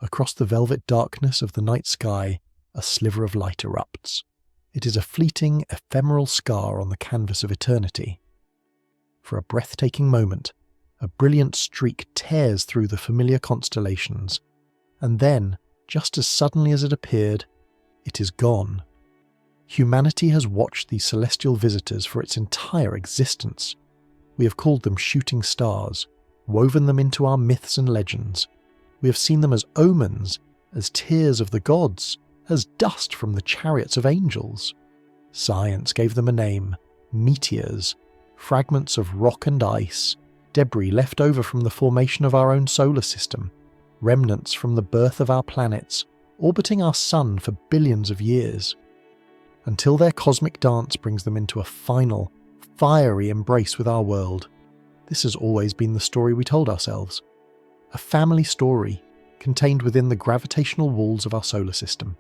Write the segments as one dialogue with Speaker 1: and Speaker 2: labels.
Speaker 1: across the velvet darkness of the night sky, a sliver of light erupts. It is a fleeting, ephemeral scar on the canvas of eternity. For a breathtaking moment, a brilliant streak tears through the familiar constellations, and then, just as suddenly as it appeared, it is gone. Humanity has watched these celestial visitors for its entire existence. We have called them shooting stars, woven them into our myths and legends. We have seen them as omens, as tears of the gods, as dust from the chariots of angels. Science gave them a name: meteors, fragments of rock and ice, debris left over from the formation of our own solar system, remnants from the birth of our planets, orbiting our sun for billions of years, until their cosmic dance brings them into a final, fiery embrace with our world. This has always been the story we told ourselves. A family story contained within the gravitational walls of our solar system.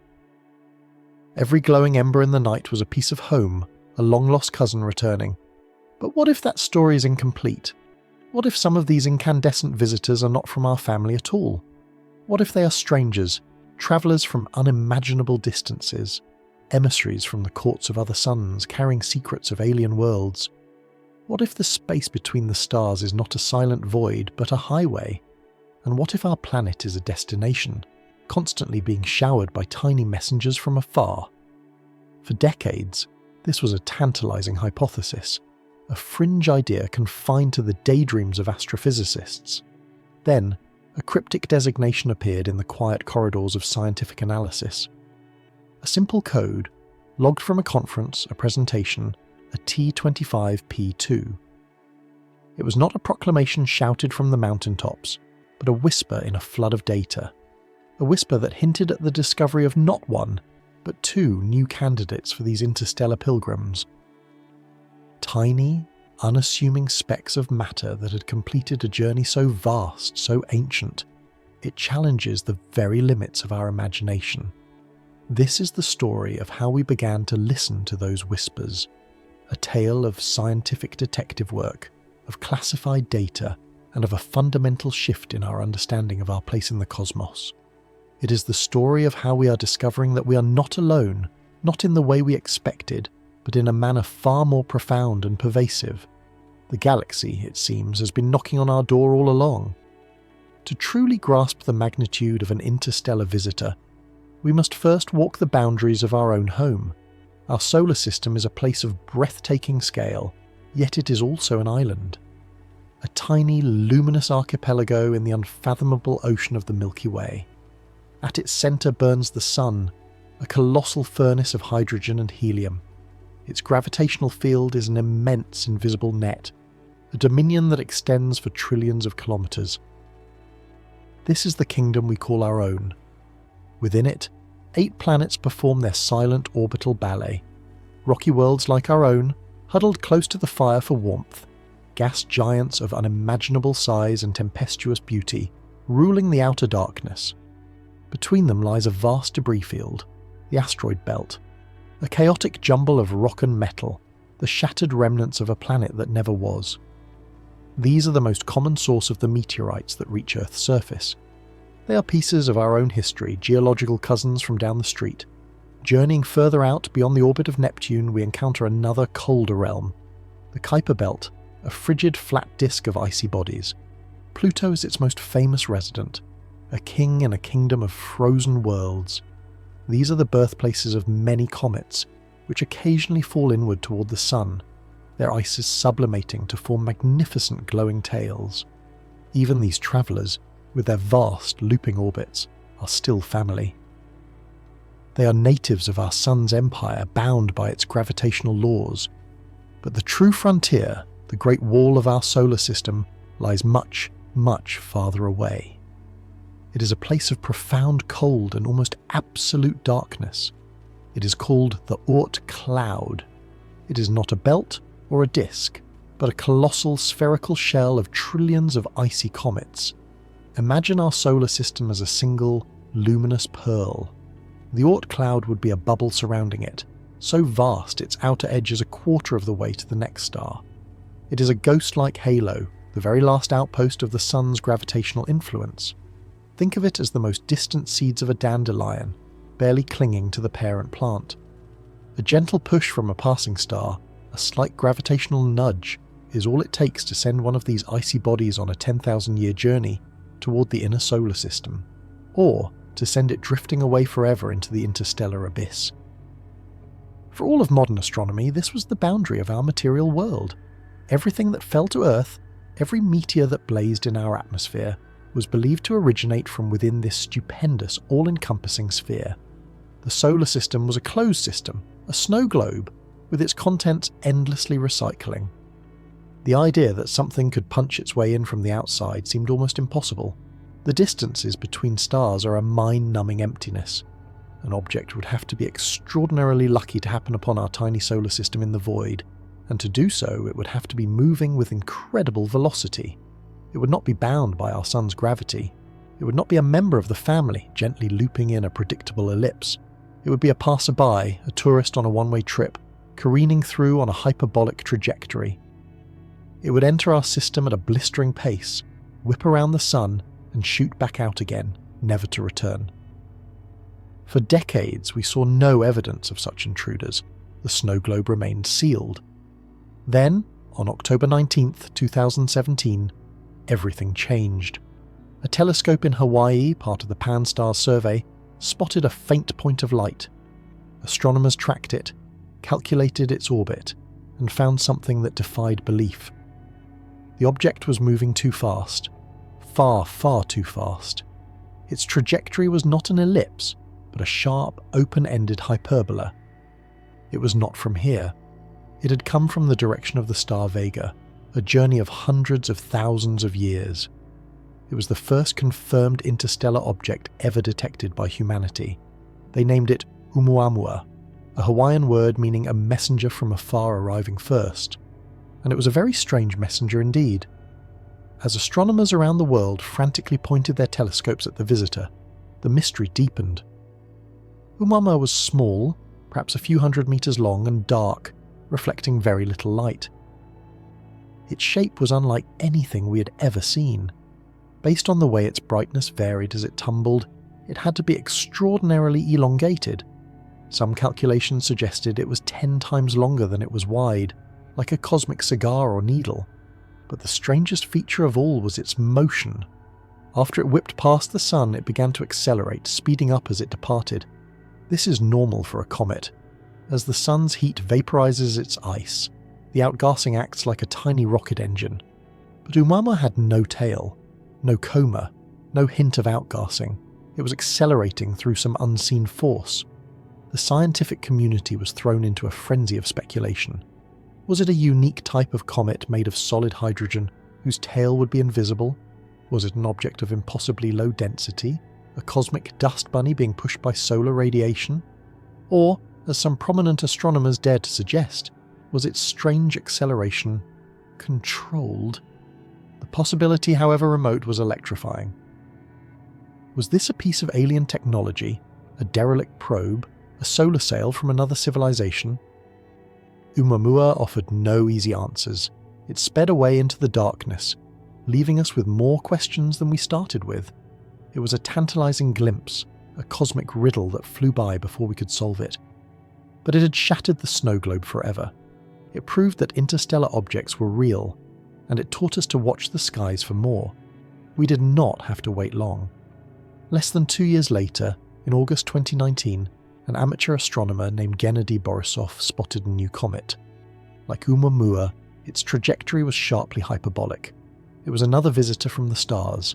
Speaker 1: Every glowing ember in the night was a piece of home, a long-lost cousin returning. But what if that story is incomplete? What if some of these incandescent visitors are not from our family at all? What if they are strangers, travellers from unimaginable distances, emissaries from the courts of other suns, carrying secrets of alien worlds? What if the space between the stars is not a silent void, but a highway? And what if our planet is a destination, constantly being showered by tiny messengers from afar? For decades, this was a tantalizing hypothesis, a fringe idea confined to the daydreams of astrophysicists. Then, a cryptic designation appeared in the quiet corridors of scientific analysis. A simple code, logged from a conference, a presentation, a T25P2. It was not a proclamation shouted from the mountaintops, but a whisper in a flood of data. A whisper that hinted at the discovery of not one, but two new candidates for these interstellar pilgrims. Tiny, unassuming specks of matter that had completed a journey so vast, so ancient, it challenges the very limits of our imagination. This is the story of how we began to listen to those whispers, a tale of scientific detective work, of classified data, and of a fundamental shift in our understanding of our place in the cosmos. It is the story of how we are discovering that we are not alone, not in the way we expected, but in a manner far more profound and pervasive. The galaxy, it seems, has been knocking on our door all along. To truly grasp the magnitude of an interstellar visitor, we must first walk the boundaries of our own home. Our solar system is a place of breathtaking scale, yet it is also an island. A tiny, luminous archipelago in the unfathomable ocean of the Milky Way. At its centre burns the sun, a colossal furnace of hydrogen and helium. Its gravitational field is an immense invisible net, a dominion that extends for trillions of kilometres. This is the kingdom we call our own. Within it, 8 planets perform their silent orbital ballet. Rocky worlds like our own, huddled close to the fire for warmth. Gas giants of unimaginable size and tempestuous beauty, ruling the outer darkness. Between them lies a vast debris field, the asteroid belt, a chaotic jumble of rock and metal, the shattered remnants of a planet that never was. These are the most common source of the meteorites that reach Earth's surface. They are pieces of our own history, geological cousins from down the street. Journeying further out beyond the orbit of Neptune, we encounter another colder realm, the Kuiper Belt, a frigid flat disk of icy bodies. Pluto is its most famous resident, a king in a kingdom of frozen worlds. These are the birthplaces of many comets, which occasionally fall inward toward the sun, their ices sublimating to form magnificent glowing tails. Even these travellers, with their vast looping orbits, are still family. They are natives of our sun's empire, bound by its gravitational laws. But the true frontier, the great wall of our solar system, lies much, much farther away. It is a place of profound cold and almost absolute darkness. It is called the Oort cloud. It is not a belt or a disk, but a colossal spherical shell of trillions of icy comets. Imagine our solar system as a single, luminous pearl. The Oort cloud would be a bubble surrounding it, so vast its outer edge is a quarter of the way to the next star. It is a ghost-like halo, the very last outpost of the sun's gravitational influence. Think of it as the most distant seeds of a dandelion, barely clinging to the parent plant. A gentle push from a passing star, a slight gravitational nudge, is all it takes to send one of these icy bodies on a 10,000-year journey toward the inner solar system, or to send it drifting away forever into the interstellar abyss. For all of modern astronomy, this was the boundary of our material world. Everything that fell to Earth, every meteor that blazed in our atmosphere, was believed to originate from within this stupendous, all-encompassing sphere. The solar system was a closed system, a snow globe, with its contents endlessly recycling. The idea that something could punch its way in from the outside seemed almost impossible. The distances between stars are a mind-numbing emptiness. An object would have to be extraordinarily lucky to happen upon our tiny solar system in the void, and to do so it would have to be moving with incredible velocity. It would not be bound by our sun's gravity. It would not be a member of the family, gently looping in a predictable ellipse. It would be a passerby, a tourist on a one-way trip, careening through on a hyperbolic trajectory. It would enter our system at a blistering pace, whip around the sun, and shoot back out again, never to return. For decades we saw no evidence of such intruders. The snow globe remained sealed. Then, on October 19th, 2017, everything changed. A telescope in Hawaii, part of the Pan-STARRS survey, spotted a faint point of light. Astronomers tracked it, calculated its orbit, and found something that defied belief. The object was moving too fast. Far, far too fast. Its trajectory was not an ellipse, but a sharp, open-ended hyperbola. It was not from here. It had come from the direction of the star Vega, a journey of hundreds of thousands of years. It was the first confirmed interstellar object ever detected by humanity. They named it Oumuamua, a Hawaiian word meaning a messenger from afar arriving first. And it was a very strange messenger indeed. As astronomers around the world frantically pointed their telescopes at the visitor, the mystery deepened. Oumuamua was small, perhaps a few hundred meters long, and dark, reflecting very little light. Its shape was unlike anything we had ever seen. Based on the way its brightness varied as it tumbled, it had to be extraordinarily elongated. Some calculations suggested it was 10 times longer than it was wide, like a cosmic cigar or needle. But the strangest feature of all was its motion. After it whipped past the sun, it began to accelerate, speeding up as it departed. This is normal for a comet. As the sun's heat vaporizes its ice, the outgassing acts like a tiny rocket engine. But Oumuamua had no tail, no coma, no hint of outgassing. It was accelerating through some unseen force. The scientific community was thrown into a frenzy of speculation. Was it a unique type of comet made of solid hydrogen whose tail would be invisible? Was it an object of impossibly low density, a cosmic dust bunny being pushed by solar radiation? Or, as some prominent astronomers dared to suggest, was its strange acceleration controlled? The possibility, however remote, was electrifying. Was this a piece of alien technology, a derelict probe, a solar sail from another civilization? Oumuamua offered no easy answers. It sped away into the darkness, leaving us with more questions than we started with. It was a tantalizing glimpse, a cosmic riddle that flew by before we could solve it. But it had shattered the snow globe forever. It proved that interstellar objects were real, and it taught us to watch the skies for more. We did not have to wait long. Less than 2 years later, in August 2019, an amateur astronomer named Gennady Borisov spotted a new comet. Like Oumuamua, its trajectory was sharply hyperbolic. It was another visitor from the stars.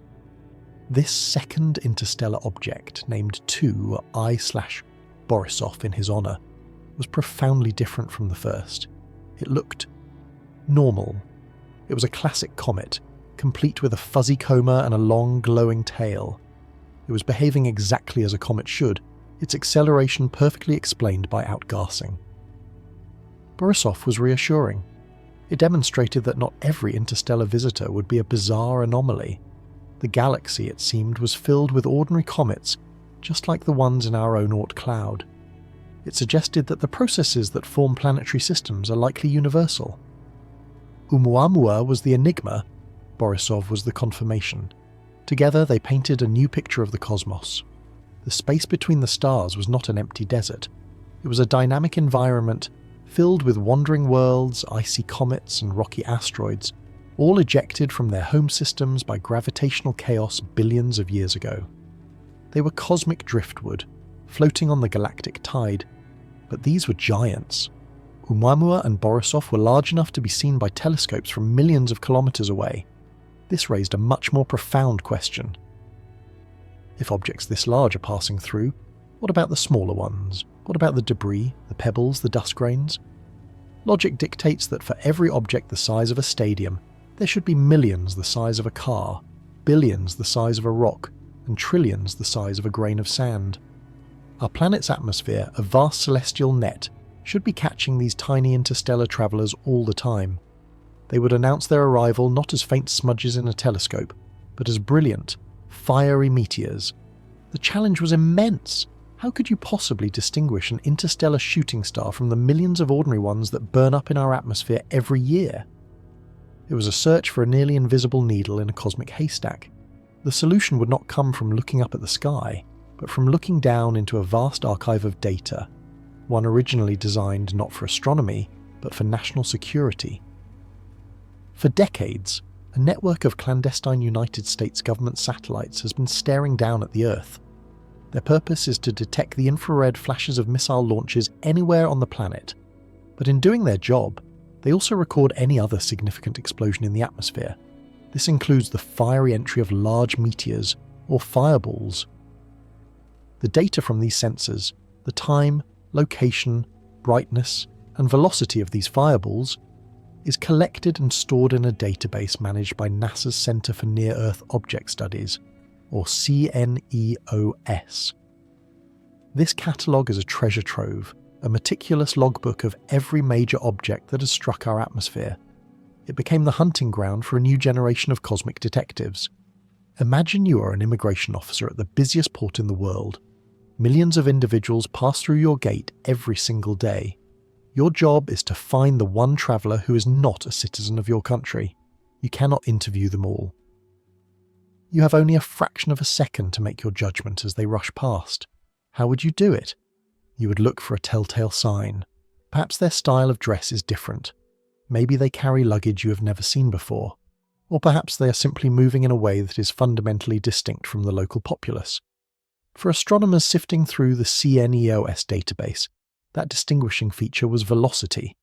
Speaker 1: This second interstellar object, named 2I/Borisov in his honour, was profoundly different from the first. It looked normal. It was a classic comet, complete with a fuzzy coma and a long glowing tail. It was behaving exactly as a comet should, its acceleration perfectly explained by outgassing. Borisov was reassuring. It demonstrated that not every interstellar visitor would be a bizarre anomaly. The galaxy, it seemed, was filled with ordinary comets, just like the ones in our own Oort cloud. It suggested that the processes that form planetary systems are likely universal. Oumuamua was the enigma, Borisov was the confirmation. Together they painted a new picture of the cosmos. The space between the stars was not an empty desert. It was a dynamic environment filled with wandering worlds, icy comets and rocky asteroids, all ejected from their home systems by gravitational chaos billions of years ago. They were cosmic driftwood, floating on the galactic tide, but these were giants. Oumuamua and Borisov were large enough to be seen by telescopes from millions of kilometers away. This raised a much more profound question. If objects this large are passing through, what about the smaller ones? What about the debris, the pebbles, the dust grains? Logic dictates that for every object the size of a stadium, there should be millions the size of a car, billions the size of a rock, and trillions the size of a grain of sand. Our planet's atmosphere, a vast celestial net, should be catching these tiny interstellar travellers all the time. They would announce their arrival not as faint smudges in a telescope, but as brilliant, fiery meteors. The challenge was immense. How could you possibly distinguish an interstellar shooting star from the millions of ordinary ones that burn up in our atmosphere every year? It was a search for a nearly invisible needle in a cosmic haystack. The solution would not come from looking up at the sky, but from looking down into a vast archive of data, one originally designed not for astronomy, but for national security. For decades, a network of clandestine United States government satellites has been staring down at the Earth. Their purpose is to detect the infrared flashes of missile launches anywhere on the planet, but in doing their job, they also record any other significant explosion in the atmosphere. This includes the fiery entry of large meteors or fireballs. The data from these sensors, the time, location, brightness, and velocity of these fireballs, is collected and stored in a database managed by NASA's Center for Near-Earth Object Studies, or CNEOS. This catalogue is a treasure trove, a meticulous logbook of every major object that has struck our atmosphere. It became the hunting ground for a new generation of cosmic detectives. Imagine you are an immigration officer at the busiest port in the world. Millions of individuals pass through your gate every single day. Your job is to find the one traveller who is not a citizen of your country. You cannot interview them all. You have only a fraction of a second to make your judgment as they rush past. How would you do it? You would look for a telltale sign. Perhaps their style of dress is different. Maybe they carry luggage you have never seen before. Or perhaps they are simply moving in a way that is fundamentally distinct from the local populace. For astronomers sifting through the CNEOS database, that distinguishing feature was velocity.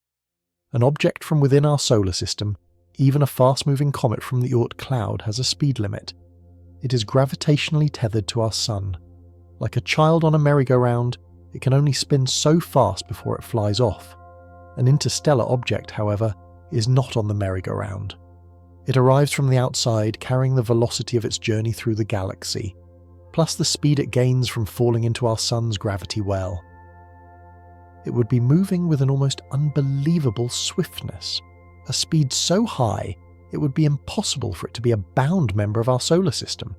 Speaker 1: An object from within our solar system, even a fast-moving comet from the Oort cloud, has a speed limit. It is gravitationally tethered to our sun. Like a child on a merry-go-round, it can only spin so fast before it flies off. An interstellar object, however, is not on the merry-go-round. It arrives from the outside, carrying the velocity of its journey through the galaxy, plus the speed it gains from falling into our sun's gravity well. It would be moving with an almost unbelievable swiftness, a speed so high it would be impossible for it to be a bound member of our solar system.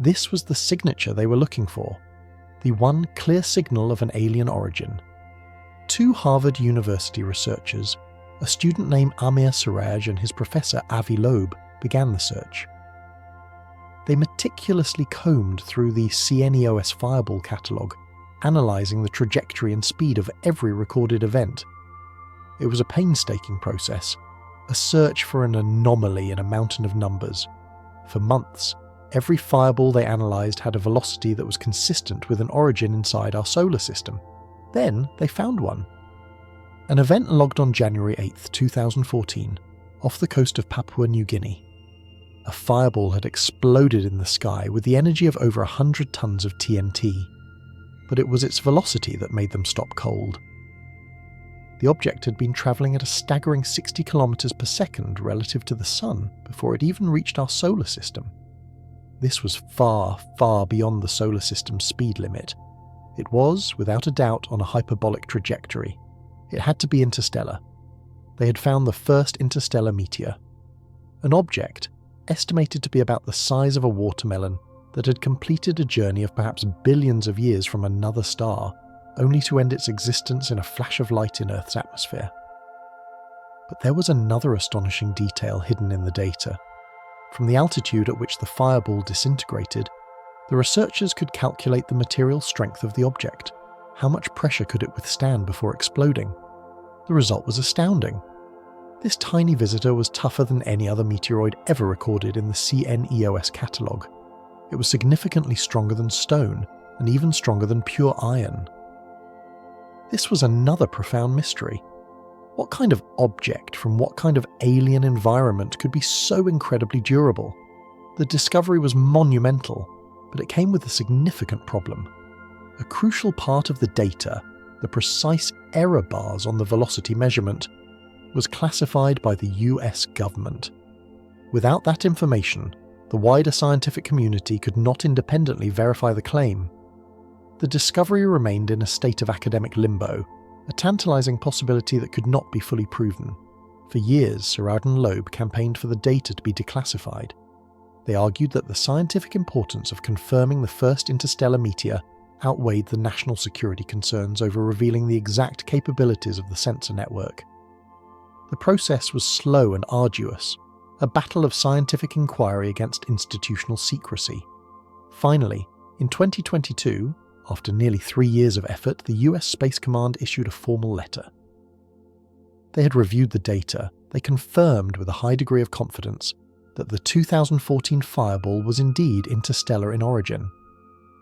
Speaker 1: This was the signature they were looking for, the one clear signal of an alien origin. Two Harvard University researchers, a student named Amir Siraj and his professor Avi Loeb, began the search. They meticulously combed through the CNEOS Fireball catalogue, analysing the trajectory and speed of every recorded event. It was a painstaking process, a search for an anomaly in a mountain of numbers. For months, every fireball they analysed had a velocity that was consistent with an origin inside our solar system. Then they found one. An event logged on January 8, 2014, off the coast of Papua New Guinea. A fireball had exploded in the sky with the energy of over 100 tons of TNT. But it was its velocity that made them stop cold. The object had been travelling at a staggering 60 kilometers per second relative to the Sun before it even reached our solar system. This was far, far beyond the solar system's speed limit. It was, without a doubt, on a hyperbolic trajectory. It had to be interstellar. They had found the first interstellar meteor. An object, estimated to be about the size of a watermelon, that had completed a journey of perhaps billions of years from another star, only to end its existence in a flash of light in Earth's atmosphere. But there was another astonishing detail hidden in the data. From the altitude at which the fireball disintegrated, the researchers could calculate the material strength of the object. How much pressure could it withstand before exploding? The result was astounding. This tiny visitor was tougher than any other meteoroid ever recorded in the CNEOS catalogue. It was significantly stronger than stone, and even stronger than pure iron. This was another profound mystery. What kind of object from what kind of alien environment could be so incredibly durable? The discovery was monumental, but it came with a significant problem. A crucial part of the data, the precise error bars on the velocity measurement, was classified by the US government. Without that information, the wider scientific community could not independently verify the claim. The discovery remained in a state of academic limbo, a tantalizing possibility that could not be fully proven. For years, Sirard and Loeb campaigned for the data to be declassified. They argued that the scientific importance of confirming the first interstellar meteor outweighed the national security concerns over revealing the exact capabilities of the sensor network. The process was slow and arduous, a battle of scientific inquiry against institutional secrecy. Finally, in 2022, after nearly 3 years of effort, the US Space Command issued a formal letter. They had reviewed the data. They confirmed with a high degree of confidence that the 2014 fireball was indeed interstellar in origin.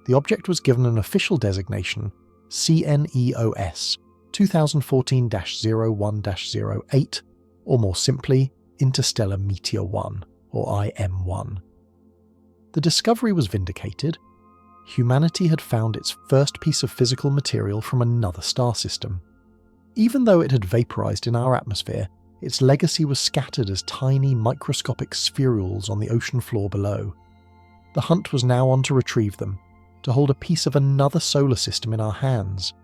Speaker 1: The object was given an official designation, CNEOS 2014-01-08, or more simply, Interstellar Meteor 1, or IM1. The discovery was vindicated. Humanity had found its first piece of physical material from another star system. Even though it had vaporized in our atmosphere, its legacy was scattered as tiny microscopic spherules on the ocean floor below. The hunt was now on to retrieve them, to hold a piece of another solar system in our hands.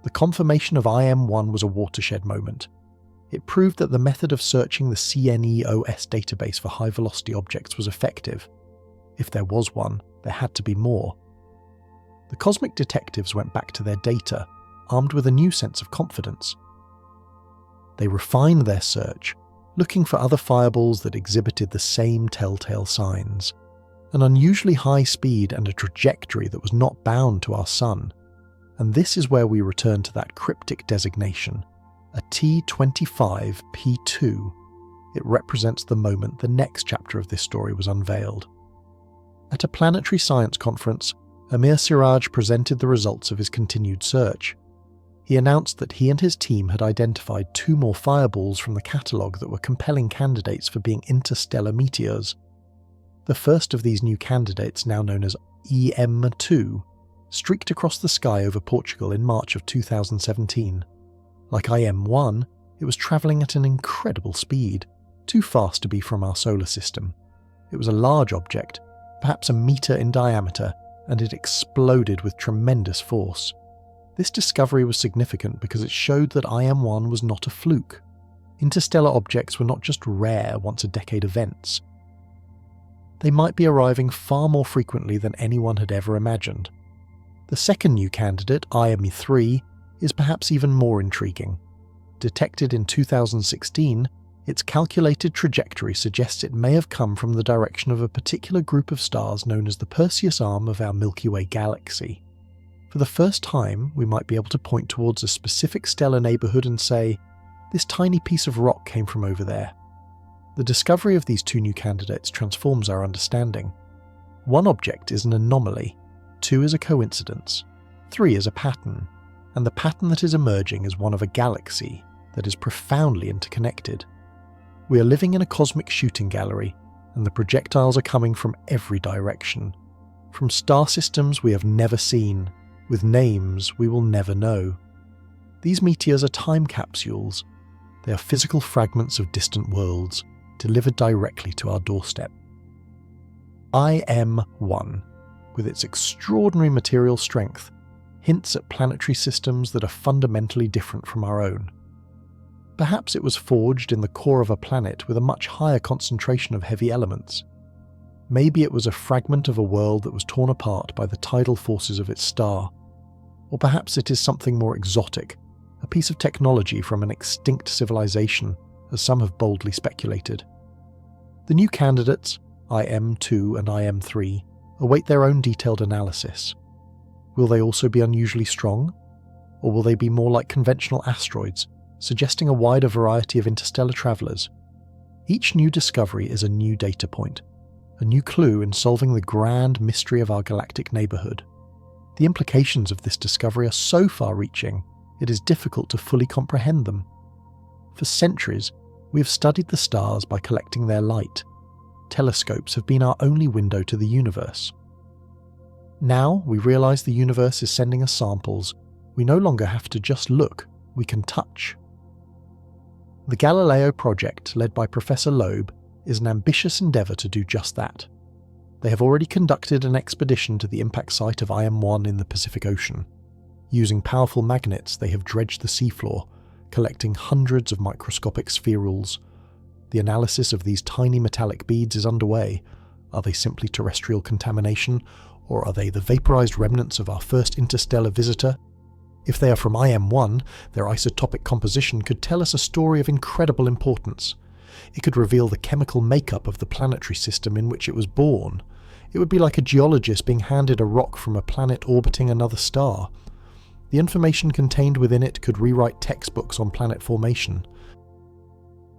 Speaker 1: The confirmation of IM1 was a watershed moment. It proved that the method of searching the CNEOS database for high-velocity objects was effective. If there was one, there had to be more. The cosmic detectives went back to their data, armed with a new sense of confidence. They refined their search, looking for other fireballs that exhibited the same telltale signs. An unusually high speed and a trajectory that was not bound to our sun. And this is where we return to that cryptic designation, a T25P2. It represents the moment the next chapter of this story was unveiled. At a planetary science conference, Amir Siraj presented the results of his continued search. He announced that he and his team had identified 2 more fireballs from the catalogue that were compelling candidates for being interstellar meteors. The first of these new candidates, now known as EM2, streaked across the sky over Portugal in March of 2017. Like IM1, it was travelling at an incredible speed, too fast to be from our solar system. It was a large object, perhaps a metre in diameter, and it exploded with tremendous force. This discovery was significant because it showed that IM1 was not a fluke. Interstellar objects were not just rare once-a-decade events. They might be arriving far more frequently than anyone had ever imagined. The second new candidate, IM3, is perhaps even more intriguing. Detected in 2016, its calculated trajectory suggests it may have come from the direction of a particular group of stars known as the Perseus arm of our Milky Way galaxy. For the first time, we might be able to point towards a specific stellar neighbourhood and say, this tiny piece of rock came from over there. The discovery of these 2 new candidates transforms our understanding. 1 object is an anomaly, 2 is a coincidence, 3 is a pattern, and the pattern that is emerging is one of a galaxy that is profoundly interconnected. We are living in a cosmic shooting gallery, and the projectiles are coming from every direction. From star systems we have never seen, with names we will never know. These meteors are time capsules. They are physical fragments of distant worlds, delivered directly to our doorstep. IM1, with its extraordinary material strength, hints at planetary systems that are fundamentally different from our own. Perhaps it was forged in the core of a planet with a much higher concentration of heavy elements. Maybe it was a fragment of a world that was torn apart by the tidal forces of its star. Or perhaps it is something more exotic, a piece of technology from an extinct civilization, as some have boldly speculated. The new candidates, IM2 and IM3, await their own detailed analysis. Will they also be unusually strong? Or will they be more like conventional asteroids, suggesting a wider variety of interstellar travellers? Each new discovery is a new data point, a new clue in solving the grand mystery of our galactic neighbourhood. The implications of this discovery are so far-reaching, it is difficult to fully comprehend them. For centuries, we have studied the stars by collecting their light. Telescopes have been our only window to the universe. Now we realise the universe is sending us samples. We no longer have to just look, we can touch. The Galileo project, led by Professor Loeb, is an ambitious endeavour to do just that. They have already conducted an expedition to the impact site of IM1 in the Pacific Ocean. Using powerful magnets, they have dredged the seafloor, collecting hundreds of microscopic spherules. The analysis of these tiny metallic beads is underway. Are they simply terrestrial contamination, or are they the vaporized remnants of our first interstellar visitor? If they are from IM1, their isotopic composition could tell us a story of incredible importance. It could reveal the chemical makeup of the planetary system in which it was born. It would be like a geologist being handed a rock from a planet orbiting another star. The information contained within it could rewrite textbooks on planet formation.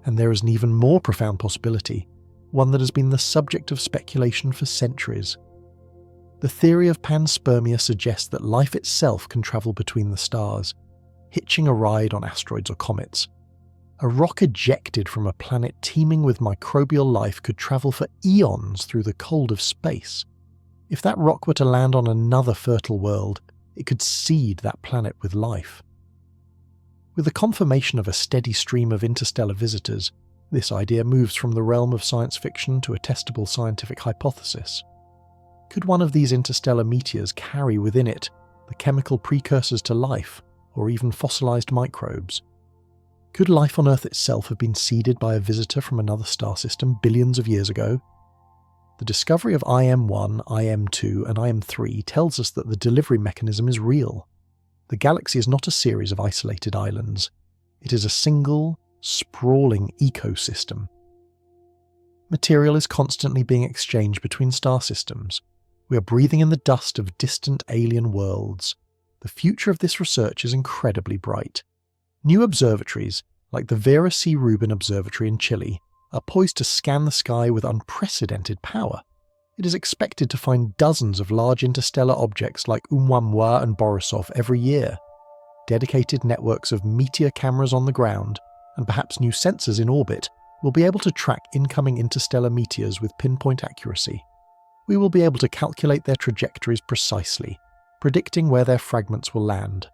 Speaker 1: And there is an even more profound possibility, one that has been the subject of speculation for centuries. The theory of panspermia suggests that life itself can travel between the stars, hitching a ride on asteroids or comets. A rock ejected from a planet teeming with microbial life could travel for eons through the cold of space. If that rock were to land on another fertile world, it could seed that planet with life. With the confirmation of a steady stream of interstellar visitors, this idea moves from the realm of science fiction to a testable scientific hypothesis. Could one of these interstellar meteors carry within it the chemical precursors to life, or even fossilized microbes? Could life on Earth itself have been seeded by a visitor from another star system billions of years ago? The discovery of IM1, IM2 and IM3 tells us that the delivery mechanism is real. The galaxy is not a series of isolated islands. It is a single, sprawling ecosystem. Material is constantly being exchanged between star systems. We are breathing in the dust of distant alien worlds. The future of this research is incredibly bright. New observatories, like the Vera C. Rubin Observatory in Chile, are poised to scan the sky with unprecedented power. It is expected to find dozens of large interstellar objects like Oumuamua and Borisov every year. Dedicated networks of meteor cameras on the ground, and perhaps new sensors in orbit, will be able to track incoming interstellar meteors with pinpoint accuracy. We will be able to calculate their trajectories precisely, predicting where their fragments will land.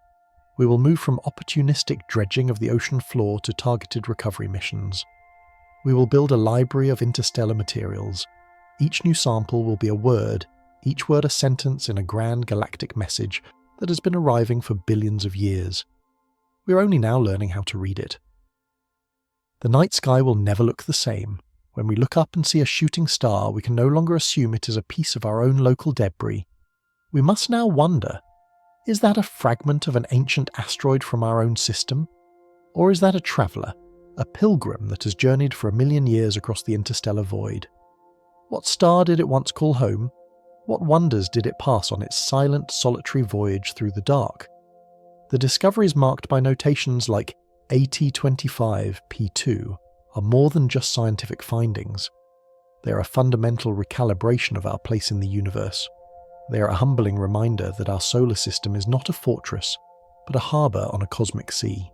Speaker 1: We will move from opportunistic dredging of the ocean floor to targeted recovery missions. We will build a library of interstellar materials. Each new sample will be a word, each word a sentence in a grand galactic message that has been arriving for billions of years. We are only now learning how to read it. The night sky will never look the same. When we look up and see a shooting star, we can no longer assume it is a piece of our own local debris. We must now wonder, is that a fragment of an ancient asteroid from our own system? Or is that a traveller, a pilgrim that has journeyed for 1,000,000 years across the interstellar void? What star did it once call home? What wonders did it pass on its silent, solitary voyage through the dark? The discoveries marked by notations like AT25P2 are more than just scientific findings. They are a fundamental recalibration of our place in the universe. They are a humbling reminder that our solar system is not a fortress, but a harbour on a cosmic sea.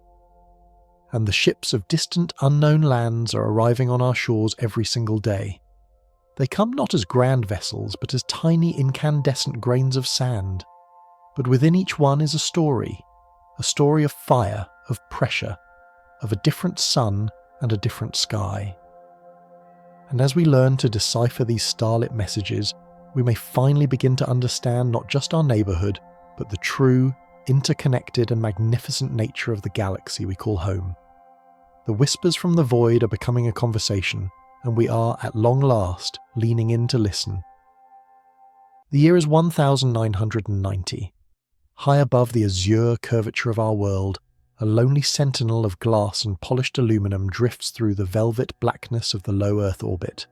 Speaker 1: And the ships of distant, unknown lands are arriving on our shores every single day. They come not as grand vessels, but as tiny incandescent grains of sand. But within each one is a story of fire, of pressure, of a different sun and a different sky. And as we learn to decipher these starlit messages, we may finally begin to understand not just our neighbourhood, but the true, interconnected and magnificent nature of the galaxy we call home. The whispers from the void are becoming a conversation, and we are, at long last, leaning in to listen. The year is 1990. High above the azure curvature of our world, a lonely sentinel of glass and polished aluminum drifts through the velvet blackness of the low Earth orbit.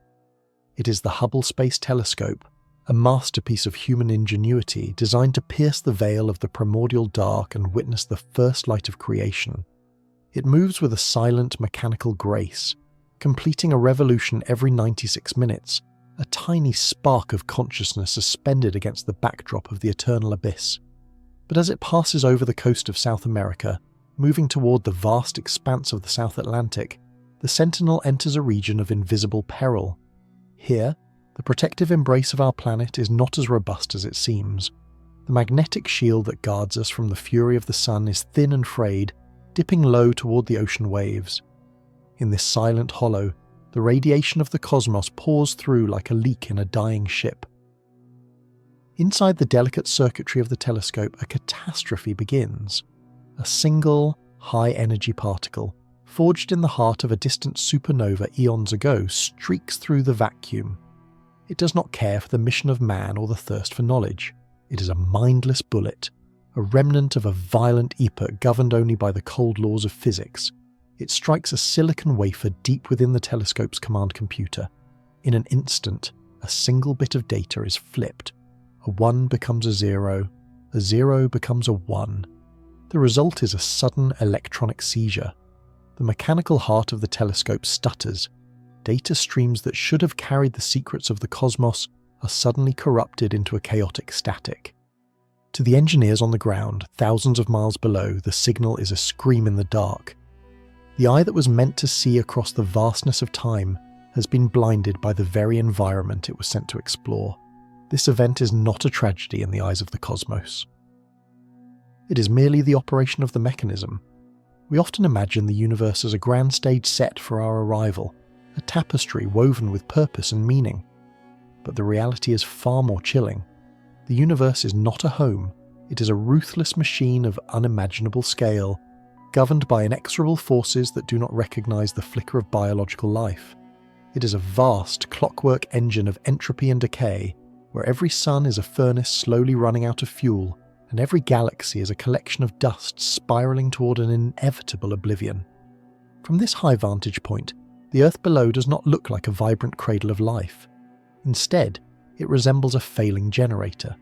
Speaker 1: It is the Hubble Space Telescope, a masterpiece of human ingenuity designed to pierce the veil of the primordial dark and witness the first light of creation. It moves with a silent mechanical grace, completing a revolution every 96 minutes, a tiny spark of consciousness suspended against the backdrop of the eternal abyss. But as it passes over the coast of South America, moving toward the vast expanse of the South Atlantic, the Sentinel enters a region of invisible peril. Here, the protective embrace of our planet is not as robust as it seems. The magnetic shield that guards us from the fury of the sun is thin and frayed, dipping low toward the ocean waves. In this silent hollow, the radiation of the cosmos pours through like a leak in a dying ship. Inside the delicate circuitry of the telescope, a catastrophe begins. A single, high-energy particle, forged in the heart of a distant supernova eons ago, streaks through the vacuum. It does not care for the mission of man or the thirst for knowledge. It is a mindless bullet, a remnant of a violent epoch governed only by the cold laws of physics. It strikes a silicon wafer deep within the telescope's command computer. In an instant, a single bit of data is flipped. A 1 becomes a 0 becomes a 1. The result is a sudden electronic seizure. The mechanical heart of the telescope stutters. Data streams that should have carried the secrets of the cosmos are suddenly corrupted into a chaotic static. To the engineers on the ground, thousands of miles below, the signal is a scream in the dark. The eye that was meant to see across the vastness of time has been blinded by the very environment it was sent to explore. This event is not a tragedy in the eyes of the cosmos. It is merely the operation of the mechanism. We often imagine the universe as a grand stage set for our arrival, a tapestry woven with purpose and meaning. But the reality is far more chilling. The universe is not a home, it is a ruthless machine of unimaginable scale, governed by inexorable forces that do not recognize the flicker of biological life. It is a vast clockwork engine of entropy and decay, where every sun is a furnace slowly running out of fuel, and every galaxy is a collection of dust spiraling toward an inevitable oblivion. From this high vantage point, the Earth below does not look like a vibrant cradle of life. Instead, it resembles a failing generator.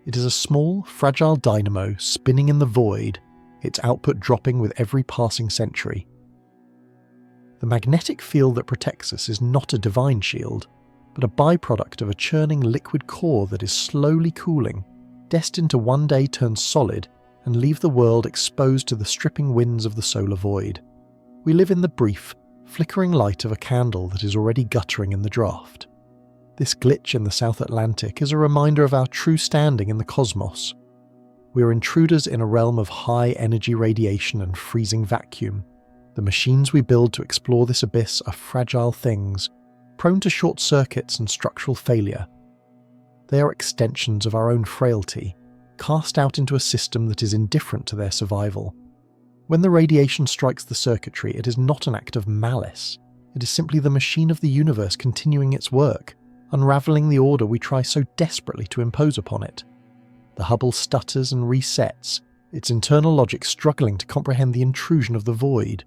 Speaker 1: It is a small, fragile dynamo spinning in the void, its output dropping with every passing century. The magnetic field that protects us is not a divine shield, but a byproduct of a churning liquid core that is slowly cooling, destined to one day turn solid and leave the world exposed to the stripping winds of the solar void. We live in the brief, flickering light of a candle that is already guttering in the draught. This glitch in the South Atlantic is a reminder of our true standing in the cosmos. We are intruders in a realm of high-energy radiation and freezing vacuum. The machines we build to explore this abyss are fragile things, prone to short circuits and structural failure. They are extensions of our own frailty, cast out into a system that is indifferent to their survival. When the radiation strikes the circuitry, it is not an act of malice. It is simply the machine of the universe continuing its work, unravelling the order we try so desperately to impose upon it. The Hubble stutters and resets, its internal logic struggling to comprehend the intrusion of the void.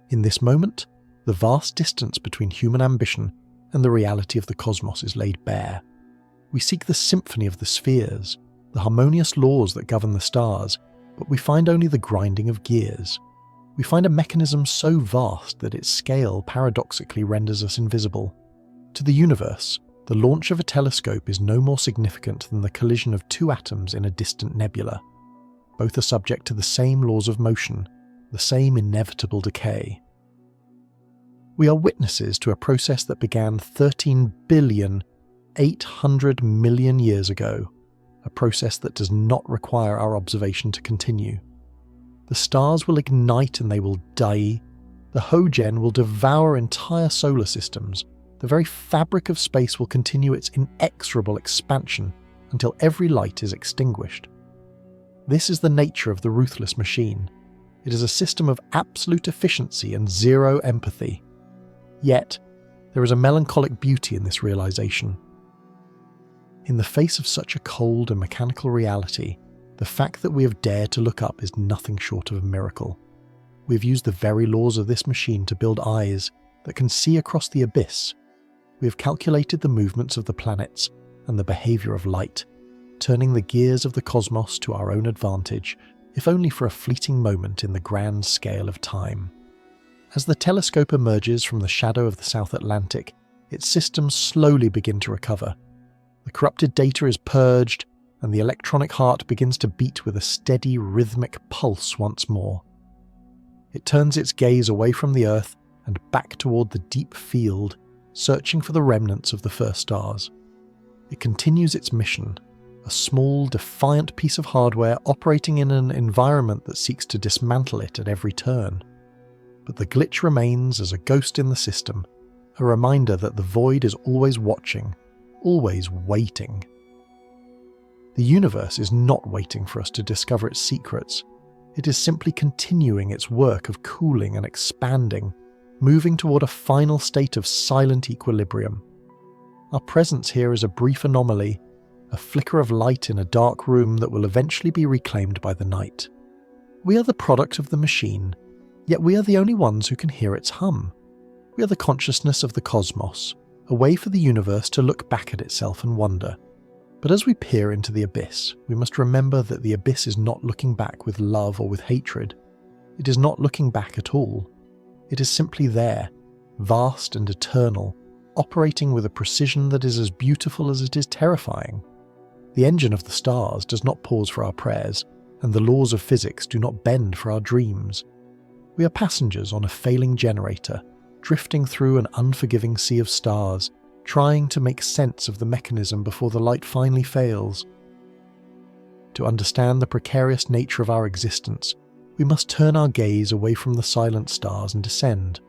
Speaker 1: In this moment, the vast distance between human ambition and the reality of the cosmos is laid bare. We seek the symphony of the spheres, the harmonious laws that govern the stars, but we find only the grinding of gears. We find a mechanism so vast that its scale paradoxically renders us invisible. To the universe, the launch of a telescope is no more significant than the collision of two atoms in a distant nebula. Both are subject to the same laws of motion, the same inevitable decay. We are witnesses to a process that began 13,800,000,000 years ago, a process that does not require our observation to continue. The stars will ignite and they will die. The Hogen will devour entire solar systems. The very fabric of space will continue its inexorable expansion until every light is extinguished. This is the nature of the ruthless machine. It is a system of absolute efficiency and zero empathy. Yet, there is a melancholic beauty in this realization. In the face of such a cold and mechanical reality, the fact that we have dared to look up is nothing short of a miracle. We have used the very laws of this machine to build eyes that can see across the abyss. we have calculated the movements of the planets and the behaviour of light, turning the gears of the cosmos to our own advantage, if only for a fleeting moment in the grand scale of time. As the telescope emerges from the shadow of the South Atlantic, its systems slowly begin to recover. The corrupted data is purged, and the electronic heart begins to beat with a steady, rhythmic pulse once more. It turns its gaze away from the Earth and back toward the deep field, searching for the remnants of the first stars. It continues its mission, a small, defiant piece of hardware operating in an environment that seeks to dismantle it at every turn. But the glitch remains as a ghost in the system, a reminder that the void is always watching, always waiting. The universe is not waiting for us to discover its secrets. It is simply continuing its work of cooling and expanding, moving toward a final state of silent equilibrium. Our presence here is a brief anomaly, a flicker of light in a dark room that will eventually be reclaimed by the night. We are the product of the machine, yet we are the only ones who can hear its hum. We are the consciousness of the cosmos, a way for the universe to look back at itself and wonder. But as we peer into the abyss, we must remember that the abyss is not looking back with love or with hatred. It is not looking back at all. It is simply there, vast and eternal, operating with a precision that is as beautiful as it is terrifying. The engine of the stars does not pause for our prayers, and the laws of physics do not bend for our dreams. We are passengers on a failing generator, drifting through an unforgiving sea of stars, trying to make sense of the mechanism before the light finally fails. To understand the precarious nature of our existence, we must turn our gaze away from the silent stars and descend.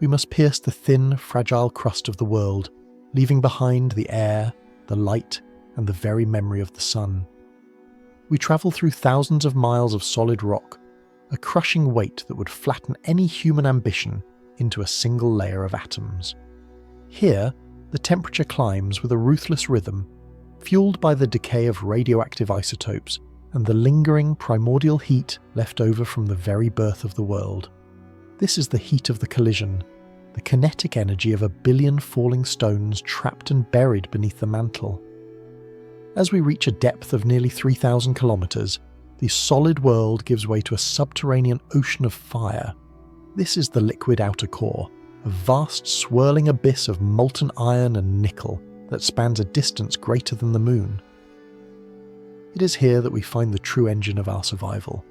Speaker 1: We must pierce the thin, fragile crust of the world, leaving behind the air, the light, and the very memory of the sun. We travel through thousands of miles of solid rock, a crushing weight that would flatten any human ambition into a single layer of atoms. Here, the temperature climbs with a ruthless rhythm, fueled by the decay of radioactive isotopes and the lingering primordial heat left over from the very birth of the world. This is the heat of the collision, the kinetic energy of 1 billion falling stones trapped and buried beneath the mantle. As we reach a depth of nearly 3,000 kilometers, the solid world gives way to a subterranean ocean of fire. This is the liquid outer core, a vast swirling abyss of molten iron and nickel that spans a distance greater than the moon. It is here that we find the true engine of our survival,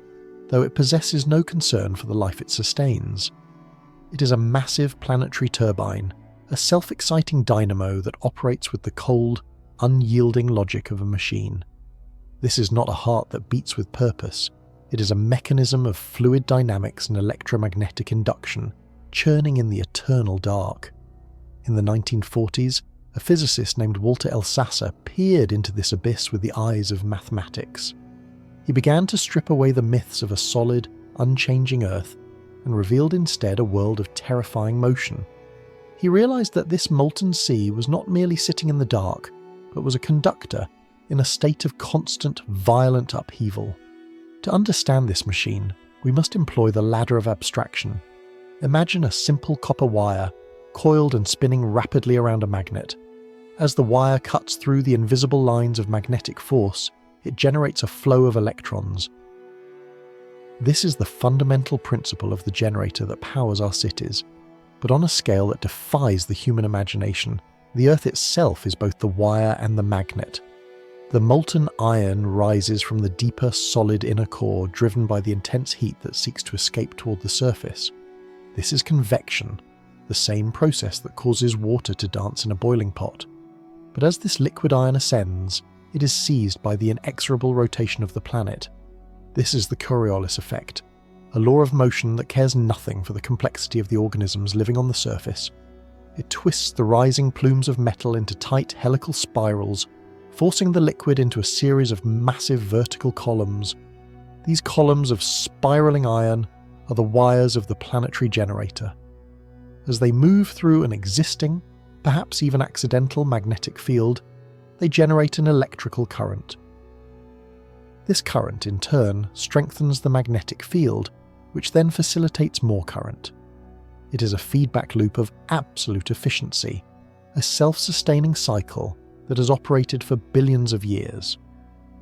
Speaker 1: though it possesses no concern for the life it sustains. It is a massive planetary turbine, a self-exciting dynamo that operates with the cold, unyielding logic of a machine. This is not a heart that beats with purpose. It is a mechanism of fluid dynamics and electromagnetic induction, churning in the eternal dark. In the 1940s, a physicist named Walter Elsasser peered into this abyss with the eyes of mathematics. He began to strip away the myths of a solid, unchanging Earth and revealed instead a world of terrifying motion. He realized that this molten sea was not merely sitting in the dark, but was a conductor in a state of constant, violent upheaval. To understand this machine, we must employ the ladder of abstraction. Imagine a simple copper wire, coiled and spinning rapidly around a magnet. As the wire cuts through the invisible lines of magnetic force, it generates a flow of electrons. This is the fundamental principle of the generator that powers our cities, but on a scale that defies the human imagination. The Earth itself is both the wire and the magnet. The molten iron rises from the deeper, solid inner core driven by the intense heat that seeks to escape toward the surface. This is convection, the same process that causes water to dance in a boiling pot. But as this liquid iron ascends, it is seized by the inexorable rotation of the planet. This is the Coriolis effect, a law of motion that cares nothing for the complexity of the organisms living on the surface. It twists the rising plumes of metal into tight helical spirals, forcing the liquid into a series of massive vertical columns. These columns of spiraling iron are the wires of the planetary generator. As they move through an existing, perhaps even accidental magnetic field, they generate an electrical current. This current, in turn, strengthens the magnetic field, which then facilitates more current. It is a feedback loop of absolute efficiency, a self-sustaining cycle that has operated for billions of years.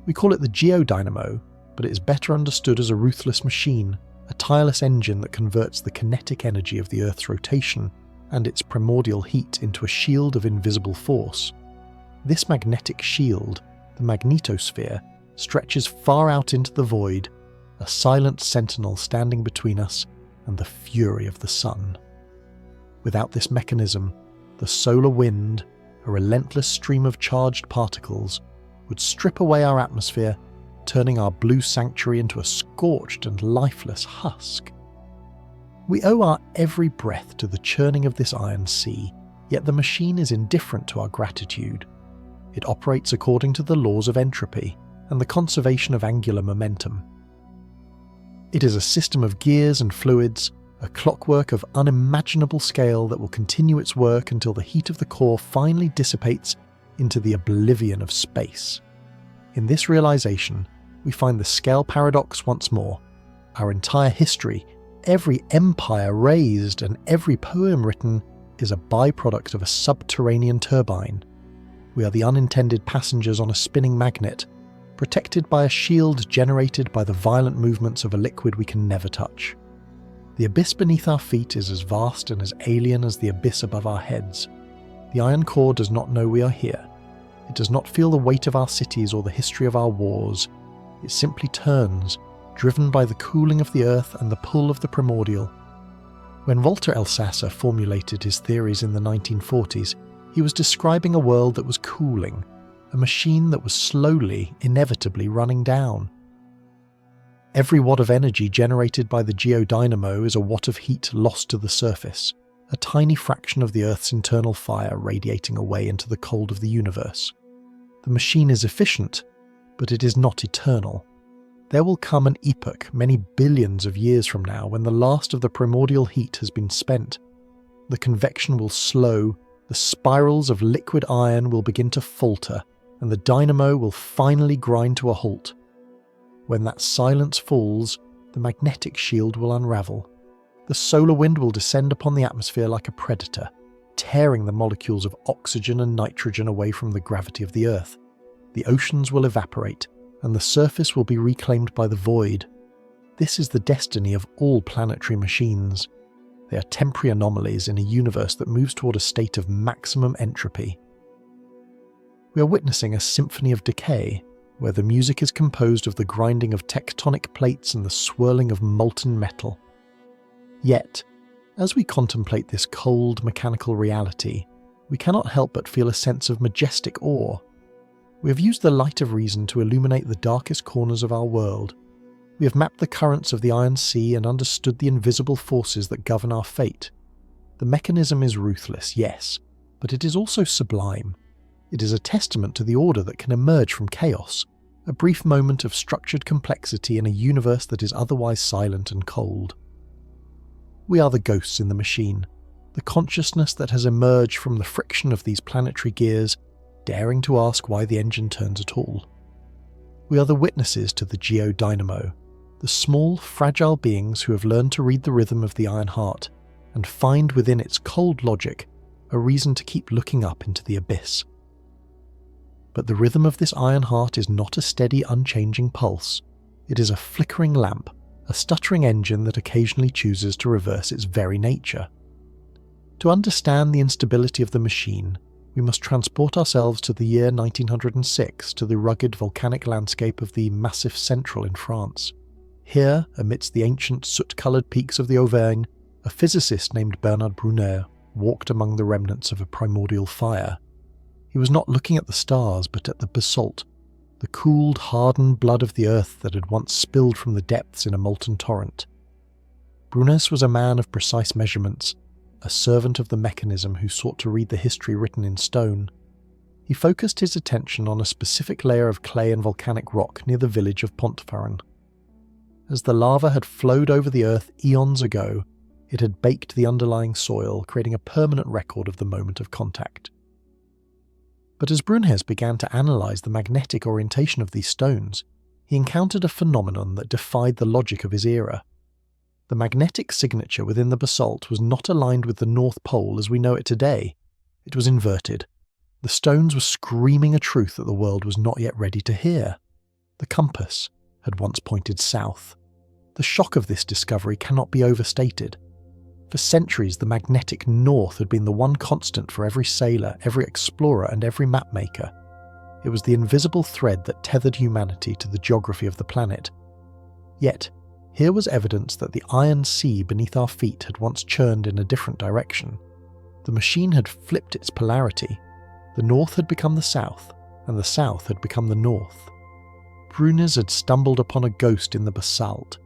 Speaker 1: We call it the geodynamo, but it is better understood as a ruthless machine, a tireless engine that converts the kinetic energy of the Earth's rotation and its primordial heat into a shield of invisible force. This magnetic shield, the magnetosphere, stretches far out into the void, a silent sentinel standing between us and the fury of the sun. Without this mechanism, the solar wind, a relentless stream of charged particles, would strip away our atmosphere, turning our blue sanctuary into a scorched and lifeless husk. We owe our every breath to the churning of this iron sea, yet the machine is indifferent to our gratitude. It operates according to the laws of entropy and the conservation of angular momentum. It is a system of gears and fluids, a clockwork of unimaginable scale that will continue its work until the heat of the core finally dissipates into the oblivion of space. In this realization, we find the scale paradox once more. Our entire history, every empire raised and every poem written is a byproduct of a subterranean turbine. We are the unintended passengers on a spinning magnet, protected by a shield generated by the violent movements of a liquid we can never touch. The abyss beneath our feet is as vast and as alien as the abyss above our heads. The iron core does not know we are here. It does not feel the weight of our cities or the history of our wars. It simply turns, driven by the cooling of the earth and the pull of the primordial. When Walter Elsasser formulated his theories in the 1940s, he was describing a world that was cooling, a machine that was slowly, inevitably running down. Every watt of energy generated by the geodynamo is a watt of heat lost to the surface, a tiny fraction of the Earth's internal fire radiating away into the cold of the universe. The machine is efficient, but it is not eternal. There will come an epoch many billions of years from now when the last of the primordial heat has been spent. The convection will slow, the spirals of liquid iron will begin to falter, and the dynamo will finally grind to a halt. When that silence falls, the magnetic shield will unravel. The solar wind will descend upon the atmosphere like a predator, tearing the molecules of oxygen and nitrogen away from the gravity of the Earth. The oceans will evaporate, and the surface will be reclaimed by the void. This is the destiny of all planetary machines. They are temporary anomalies in a universe that moves toward a state of maximum entropy. We are witnessing a symphony of decay, where the music is composed of the grinding of tectonic plates and the swirling of molten metal. Yet, as we contemplate this cold, mechanical reality, we cannot help but feel a sense of majestic awe. We have used the light of reason to illuminate the darkest corners of our world. We have mapped the currents of the Iron Sea and understood the invisible forces that govern our fate. The mechanism is ruthless, yes, but it is also sublime. It is a testament to the order that can emerge from chaos, a brief moment of structured complexity in a universe that is otherwise silent and cold. We are the ghosts in the machine, the consciousness that has emerged from the friction of these planetary gears, daring to ask why the engine turns at all. We are the witnesses to the geodynamo, the small, fragile beings who have learned to read the rhythm of the iron heart and find within its cold logic a reason to keep looking up into the abyss. But the rhythm of this iron heart is not a steady, unchanging pulse. It is a flickering lamp, a stuttering engine that occasionally chooses to reverse its very nature. To understand the instability of the machine, we must transport ourselves to the year 1906 to the rugged volcanic landscape of the Massif Central in France. Here, amidst the ancient soot-coloured peaks of the Auvergne, a physicist named Bernard Brunner walked among the remnants of a primordial fire. He was not looking at the stars, but at the basalt, the cooled, hardened blood of the earth that had once spilled from the depths in a molten torrent. Brunner was a man of precise measurements, a servant of the mechanism who sought to read the history written in stone. He focused his attention on a specific layer of clay and volcanic rock near the village of Pontfarin. As the lava had flowed over the earth eons ago, it had baked the underlying soil, creating a permanent record of the moment of contact. But as Brunner began to analyse the magnetic orientation of these stones, he encountered a phenomenon that defied the logic of his era. The magnetic signature within the basalt was not aligned with the North Pole as we know it today. It was inverted. The stones were screaming a truth that the world was not yet ready to hear. The compass had once pointed south. The shock of this discovery cannot be overstated. For centuries, the magnetic north had been the one constant for every sailor, every explorer, and every mapmaker. It was the invisible thread that tethered humanity to the geography of the planet. Yet, here was evidence that the iron sea beneath our feet had once churned in a different direction. The machine had flipped its polarity. The north had become the south, and the south had become the north. Brunnes had stumbled upon a ghost in the basalt,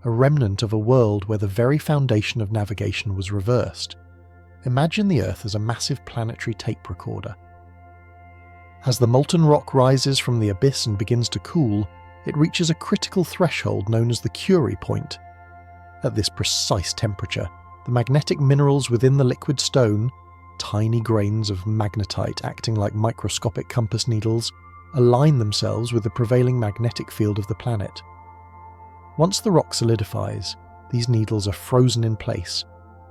Speaker 1: a remnant of a world where the very foundation of navigation was reversed. Imagine the Earth as a massive planetary tape recorder. As the molten rock rises from the abyss and begins to cool, it reaches a critical threshold known as the Curie point. At this precise temperature, the magnetic minerals within the liquid stone, tiny grains of magnetite acting like microscopic compass needles, align themselves with the prevailing magnetic field of the planet. Once the rock solidifies, these needles are frozen in place,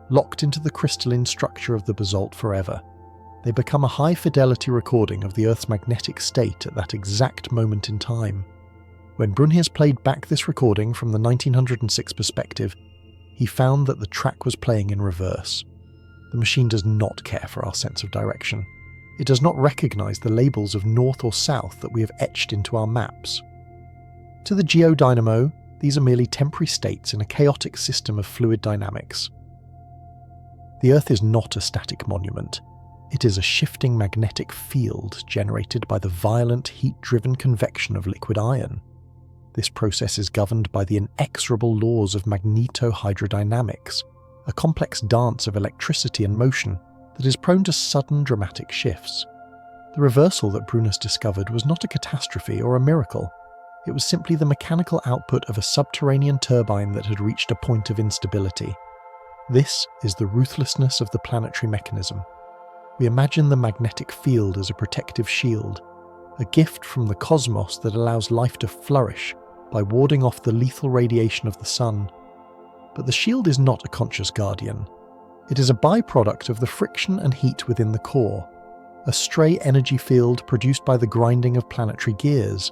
Speaker 1: locked into the crystalline structure of the basalt forever. They become a high-fidelity recording of the Earth's magnetic state at that exact moment in time. When Brunhes played back this recording from the 1906 perspective, he found that the track was playing in reverse. The machine does not care for our sense of direction. It does not recognize the labels of north or south that we have etched into our maps. To the geodynamo, these are merely temporary states in a chaotic system of fluid dynamics. The Earth is not a static monument. It is a shifting magnetic field generated by the violent heat-driven convection of liquid iron. This process is governed by the inexorable laws of magnetohydrodynamics, a complex dance of electricity and motion that is prone to sudden dramatic shifts. The reversal that Brunnes discovered was not a catastrophe or a miracle. It was simply the mechanical output of a subterranean turbine that had reached a point of instability. This is the ruthlessness of the planetary mechanism. We imagine the magnetic field as a protective shield, a gift from the cosmos that allows life to flourish by warding off the lethal radiation of the sun. But the shield is not a conscious guardian. It is a byproduct of the friction and heat within the core, a stray energy field produced by the grinding of planetary gears.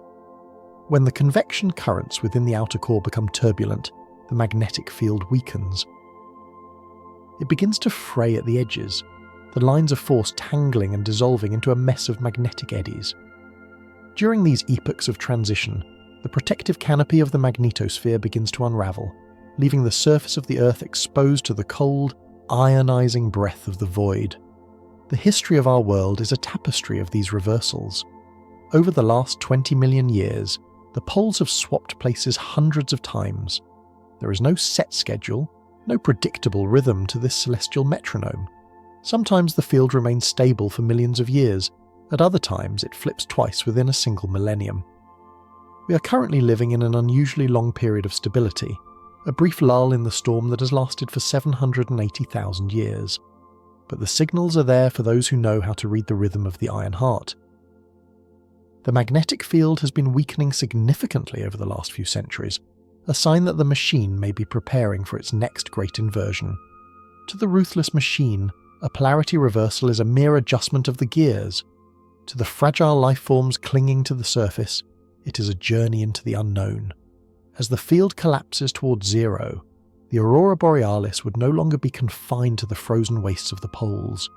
Speaker 1: When the convection currents within the outer core become turbulent, the magnetic field weakens. It begins to fray at the edges, the lines of force tangling and dissolving into a mess of magnetic eddies. During these epochs of transition, the protective canopy of the magnetosphere begins to unravel, leaving the surface of the Earth exposed to the cold, ionizing breath of the void. The history of our world is a tapestry of these reversals. Over the last 20 million years, the poles have swapped places hundreds of times. There is no set schedule, no predictable rhythm to this celestial metronome. Sometimes the field remains stable for millions of years, at other times it flips twice within a single millennium. We are currently living in an unusually long period of stability, a brief lull in the storm that has lasted for 780,000 years. But the signals are there for those who know how to read the rhythm of the iron heart. The magnetic field has been weakening significantly over the last few centuries, a sign that the machine may be preparing for its next great inversion. To the ruthless machine, a polarity reversal is a mere adjustment of the gears. To the fragile life forms clinging to the surface, it is a journey into the unknown. As the field collapses towards zero, the aurora borealis would no longer be confined to the frozen wastes of the poles.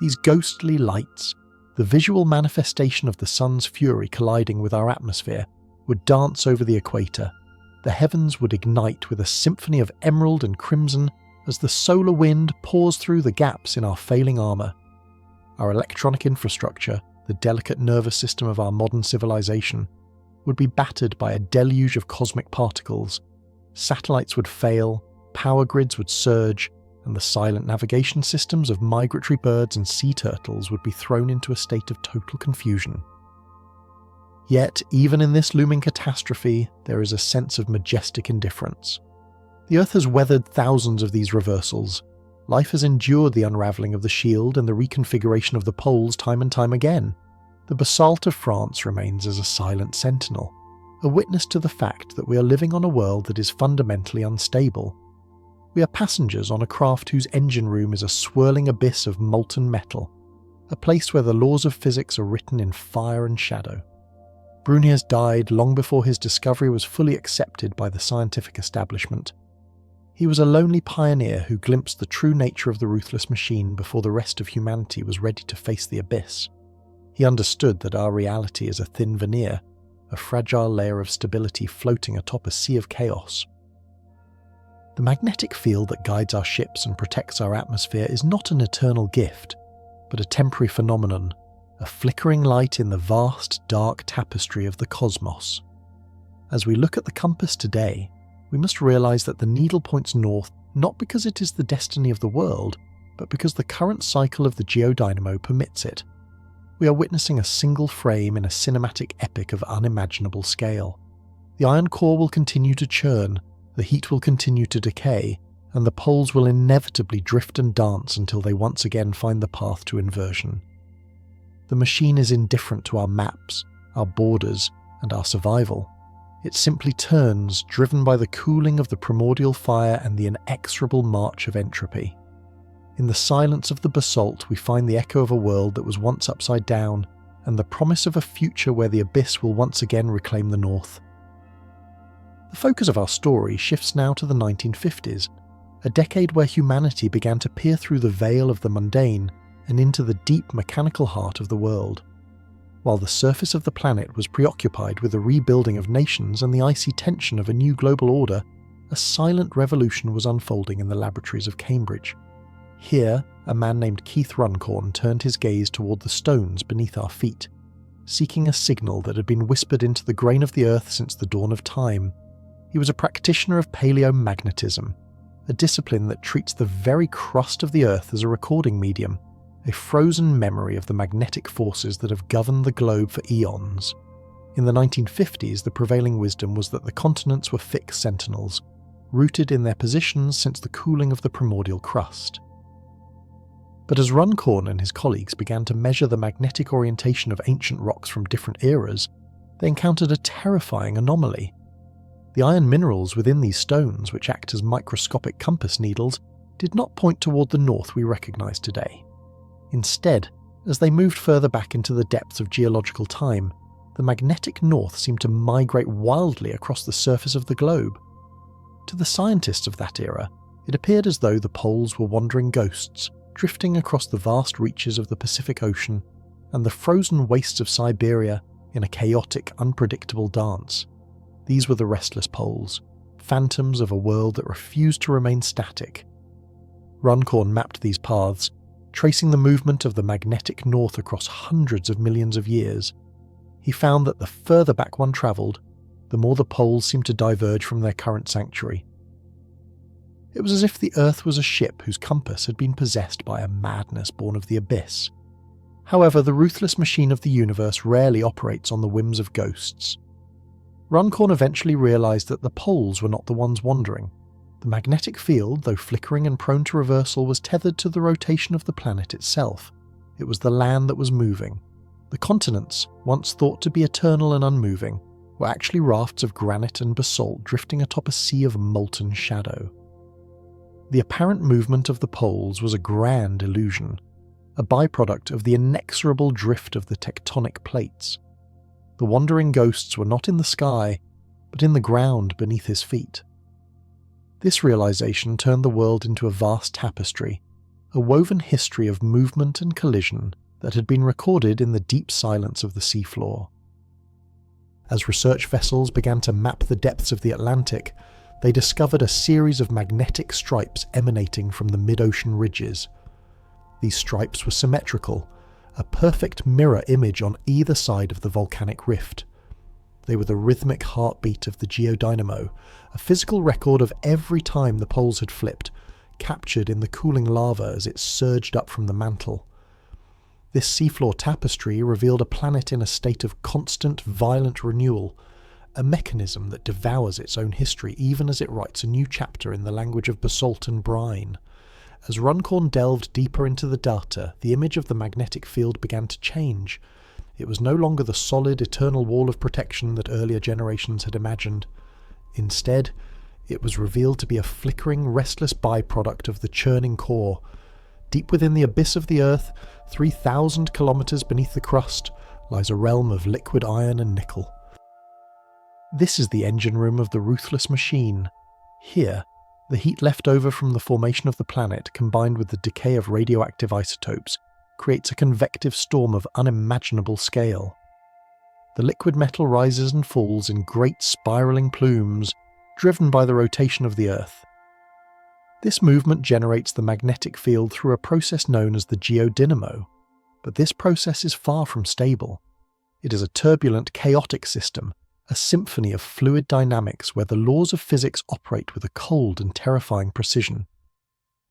Speaker 1: These ghostly lights, the visual manifestation of the sun's fury colliding with our atmosphere, would dance over the equator. The heavens would ignite with a symphony of emerald and crimson as the solar wind pours through the gaps in our failing armour. Our electronic infrastructure, the delicate nervous system of our modern civilization, would be battered by a deluge of cosmic particles. Satellites would fail, power grids would surge, and the silent navigation systems of migratory birds and sea turtles would be thrown into a state of total confusion. Yet, even in this looming catastrophe, there is a sense of majestic indifference. The Earth has weathered thousands of these reversals. Life has endured the unravelling of the shield and the reconfiguration of the poles time and time again. The basalt of France remains as a silent sentinel, a witness to the fact that we are living on a world that is fundamentally unstable. We are passengers on a craft whose engine room is a swirling abyss of molten metal, a place where the laws of physics are written in fire and shadow. Brunius died long before his discovery was fully accepted by the scientific establishment. He was a lonely pioneer who glimpsed the true nature of the ruthless machine before the rest of humanity was ready to face the abyss. He understood that our reality is a thin veneer, a fragile layer of stability floating atop a sea of chaos. The magnetic field that guides our ships and protects our atmosphere is not an eternal gift, but a temporary phenomenon, a flickering light in the vast, dark tapestry of the cosmos. As we look at the compass today, we must realize that the needle points north not because it is the destiny of the world, but because the current cycle of the geodynamo permits it. We are witnessing a single frame in a cinematic epic of unimaginable scale. The iron core will continue to churn, the heat will continue to decay, and the poles will inevitably drift and dance until they once again find the path to inversion. The machine is indifferent to our maps, our borders, and our survival. It simply turns, driven by the cooling of the primordial fire and the inexorable march of entropy. In the silence of the basalt we find the echo of a world that was once upside down, and the promise of a future where the abyss will once again reclaim the north. The focus of our story shifts now to the 1950s, a decade where humanity began to peer through the veil of the mundane and into the deep mechanical heart of the world. While the surface of the planet was preoccupied with the rebuilding of nations and the icy tension of a new global order, a silent revolution was unfolding in the laboratories of Cambridge. Here, a man named Keith Runcorn turned his gaze toward the stones beneath our feet, seeking a signal that had been whispered into the grain of the earth since the dawn of time. He was a practitioner of paleomagnetism, a discipline that treats the very crust of the earth as a recording medium, a frozen memory of the magnetic forces that have governed the globe for eons. In the 1950s, the prevailing wisdom was that the continents were fixed sentinels, rooted in their positions since the cooling of the primordial crust. But as Runcorn and his colleagues began to measure the magnetic orientation of ancient rocks from different eras, they encountered a terrifying anomaly. The iron minerals within these stones, which act as microscopic compass needles, did not point toward the north we recognize today. Instead, as they moved further back into the depths of geological time, the magnetic north seemed to migrate wildly across the surface of the globe. To the scientists of that era, it appeared as though the poles were wandering ghosts, drifting across the vast reaches of the Pacific Ocean and the frozen wastes of Siberia in a chaotic, unpredictable dance. These were the restless poles, phantoms of a world that refused to remain static. Runcorn mapped these paths, tracing the movement of the magnetic north across hundreds of millions of years. He found that the further back one travelled, the more the poles seemed to diverge from their current sanctuary. It was as if the Earth was a ship whose compass had been possessed by a madness born of the abyss. However, the ruthless machine of the universe rarely operates on the whims of ghosts. Runcorn eventually realised that the poles were not the ones wandering. The magnetic field, though flickering and prone to reversal, was tethered to the rotation of the planet itself. It was the land that was moving. The continents, once thought to be eternal and unmoving, were actually rafts of granite and basalt drifting atop a sea of molten shadow. The apparent movement of the poles was a grand illusion, a byproduct of the inexorable drift of the tectonic plates. The wandering ghosts were not in the sky, but in the ground beneath his feet. This realization turned the world into a vast tapestry, a woven history of movement and collision that had been recorded in the deep silence of the seafloor. As research vessels began to map the depths of the Atlantic, they discovered a series of magnetic stripes emanating from the mid-ocean ridges. These stripes were symmetrical, a perfect mirror image on either side of the volcanic rift. They were the rhythmic heartbeat of the geodynamo, a physical record of every time the poles had flipped, captured in the cooling lava as it surged up from the mantle. This seafloor tapestry revealed a planet in a state of constant, violent renewal, a mechanism that devours its own history even as it writes a new chapter in the language of basalt and brine. As Runcorn delved deeper into the data, the image of the magnetic field began to change. It was no longer the solid, eternal wall of protection that earlier generations had imagined. Instead, it was revealed to be a flickering, restless byproduct of the churning core. Deep within the abyss of the Earth, 3,000 kilometers beneath the crust, lies a realm of liquid iron and nickel. This is the engine room of the ruthless machine. Here, the heat left over from the formation of the planet, combined with the decay of radioactive isotopes, creates a convective storm of unimaginable scale. The liquid metal rises and falls in great spiralling plumes, driven by the rotation of the Earth. This movement generates the magnetic field through a process known as the geodynamo, but this process is far from stable. It is a turbulent, chaotic system, a symphony of fluid dynamics where the laws of physics operate with a cold and terrifying precision.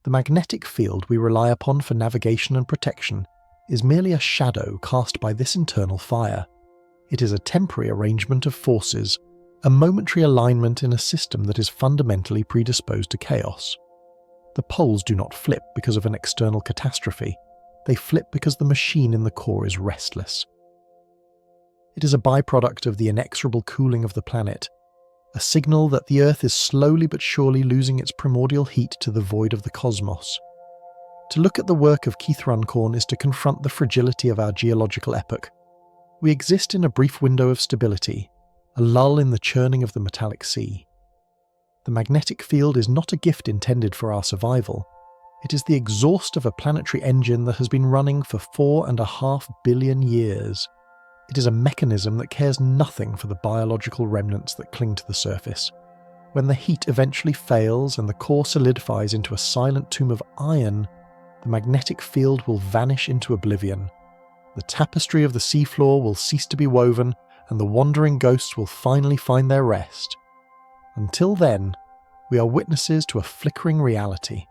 Speaker 1: The magnetic field we rely upon for navigation and protection is merely a shadow cast by this internal fire. It is a temporary arrangement of forces, a momentary alignment in a system that is fundamentally predisposed to chaos. The poles do not flip because of an external catastrophe. They flip because the machine in the core is restless. It is a byproduct of the inexorable cooling of the planet, a signal that the Earth is slowly but surely losing its primordial heat to the void of the cosmos. To look at the work of Keith Runcorn is to confront the fragility of our geological epoch. We exist in a brief window of stability, a lull in the churning of the metallic sea. The magnetic field is not a gift intended for our survival. It is the exhaust of a planetary engine that has been running for 4.5 billion years. It is a mechanism that cares nothing for the biological remnants that cling to the surface. When the heat eventually fails and the core solidifies into a silent tomb of iron, the magnetic field will vanish into oblivion. The tapestry of the seafloor will cease to be woven, and the wandering ghosts will finally find their rest. Until then, we are witnesses to a flickering reality.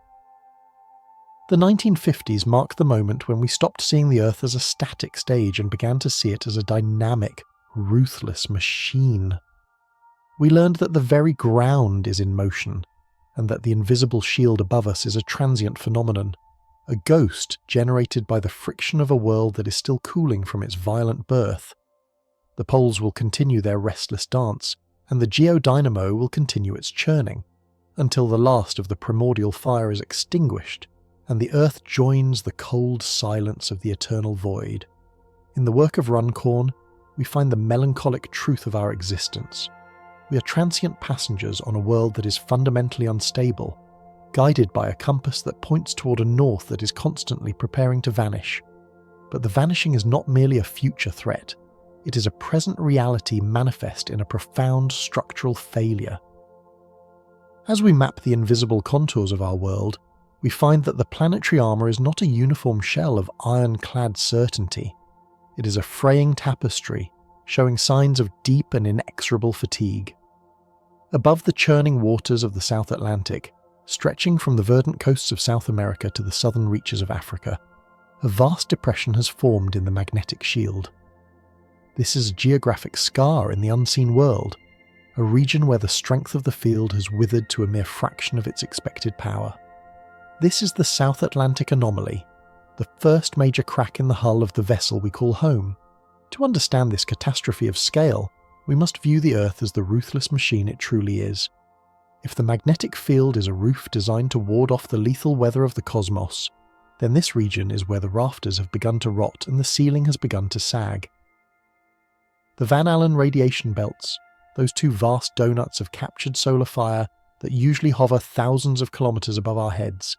Speaker 1: The 1950s marked the moment when we stopped seeing the Earth as a static stage and began to see it as a dynamic, ruthless machine. We learned that the very ground is in motion, and that the invisible shield above us is a transient phenomenon, a ghost generated by the friction of a world that is still cooling from its violent birth. The poles will continue their restless dance, and the geodynamo will continue its churning, until the last of the primordial fire is extinguished, and the Earth joins the cold silence of the eternal void. In the work of Runcorn, we find the melancholic truth of our existence. We are transient passengers on a world that is fundamentally unstable, guided by a compass that points toward a north that is constantly preparing to vanish. But the vanishing is not merely a future threat. It is a present reality manifest in a profound structural failure. As we map the invisible contours of our world, we find that the planetary armour is not a uniform shell of iron-clad certainty. It is a fraying tapestry, showing signs of deep and inexorable fatigue. Above the churning waters of the South Atlantic, stretching from the verdant coasts of South America to the southern reaches of Africa, a vast depression has formed in the magnetic shield. This is a geographic scar in the unseen world, a region where the strength of the field has withered to a mere fraction of its expected power. This is the South Atlantic anomaly, the first major crack in the hull of the vessel we call home. To understand this catastrophe of scale, we must view the Earth as the ruthless machine it truly is. If the magnetic field is a roof designed to ward off the lethal weather of the cosmos, then this region is where the rafters have begun to rot and the ceiling has begun to sag. The Van Allen radiation belts, those two vast donuts of captured solar fire that usually hover thousands of kilometers above our heads,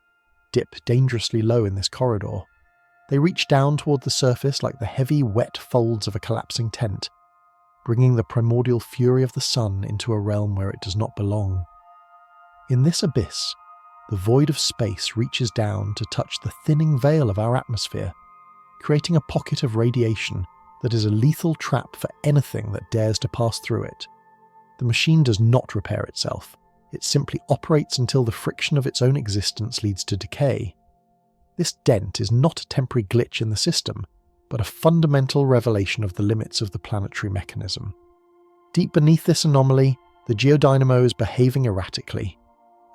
Speaker 1: dip dangerously low in this corridor. They reach down toward the surface like the heavy, wet folds of a collapsing tent, bringing the primordial fury of the sun into a realm where it does not belong. In this abyss, the void of space reaches down to touch the thinning veil of our atmosphere, creating a pocket of radiation that is a lethal trap for anything that dares to pass through it. The machine does not repair itself. It simply operates until the friction of its own existence leads to decay. This dent is not a temporary glitch in the system, but a fundamental revelation of the limits of the planetary mechanism. Deep beneath this anomaly, the geodynamo is behaving erratically.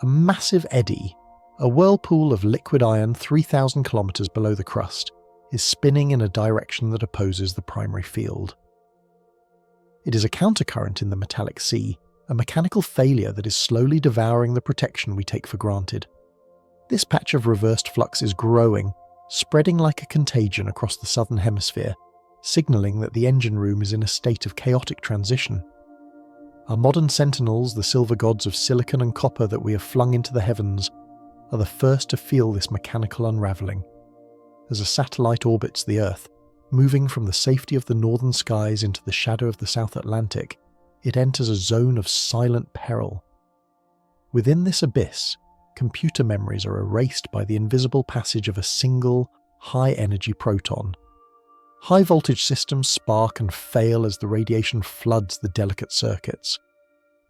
Speaker 1: A massive eddy, a whirlpool of liquid iron 3,000 kilometers below the crust, is spinning in a direction that opposes the primary field. It is a countercurrent in the metallic sea, a mechanical failure that is slowly devouring the protection we take for granted. This patch of reversed flux is growing, spreading like a contagion across the southern hemisphere, signalling that the engine room is in a state of chaotic transition. Our modern sentinels, the silver gods of silicon and copper that we have flung into the heavens, are the first to feel this mechanical unravelling. As a satellite orbits the Earth, moving from the safety of the northern skies into the shadow of the South Atlantic, it enters a zone of silent peril. Within this abyss, computer memories are erased by the invisible passage of a single, high-energy proton. High-voltage systems spark and fail as the radiation floods the delicate circuits.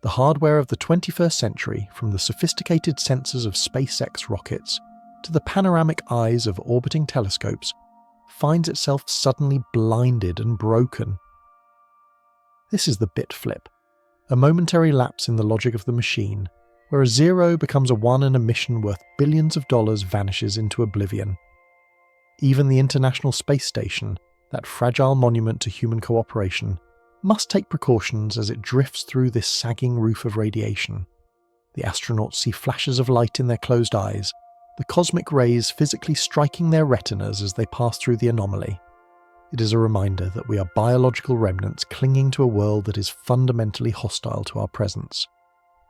Speaker 1: The hardware of the 21st century, from the sophisticated sensors of SpaceX rockets to the panoramic eyes of orbiting telescopes, finds itself suddenly blinded and broken. This is the bit flip, a momentary lapse in the logic of the machine, where a zero becomes a one and a mission worth billions of dollars vanishes into oblivion. Even the International Space Station, that fragile monument to human cooperation, must take precautions as it drifts through this sagging roof of radiation. The astronauts see flashes of light in their closed eyes, the cosmic rays physically striking their retinas as they pass through the anomaly. It is a reminder that we are biological remnants clinging to a world that is fundamentally hostile to our presence.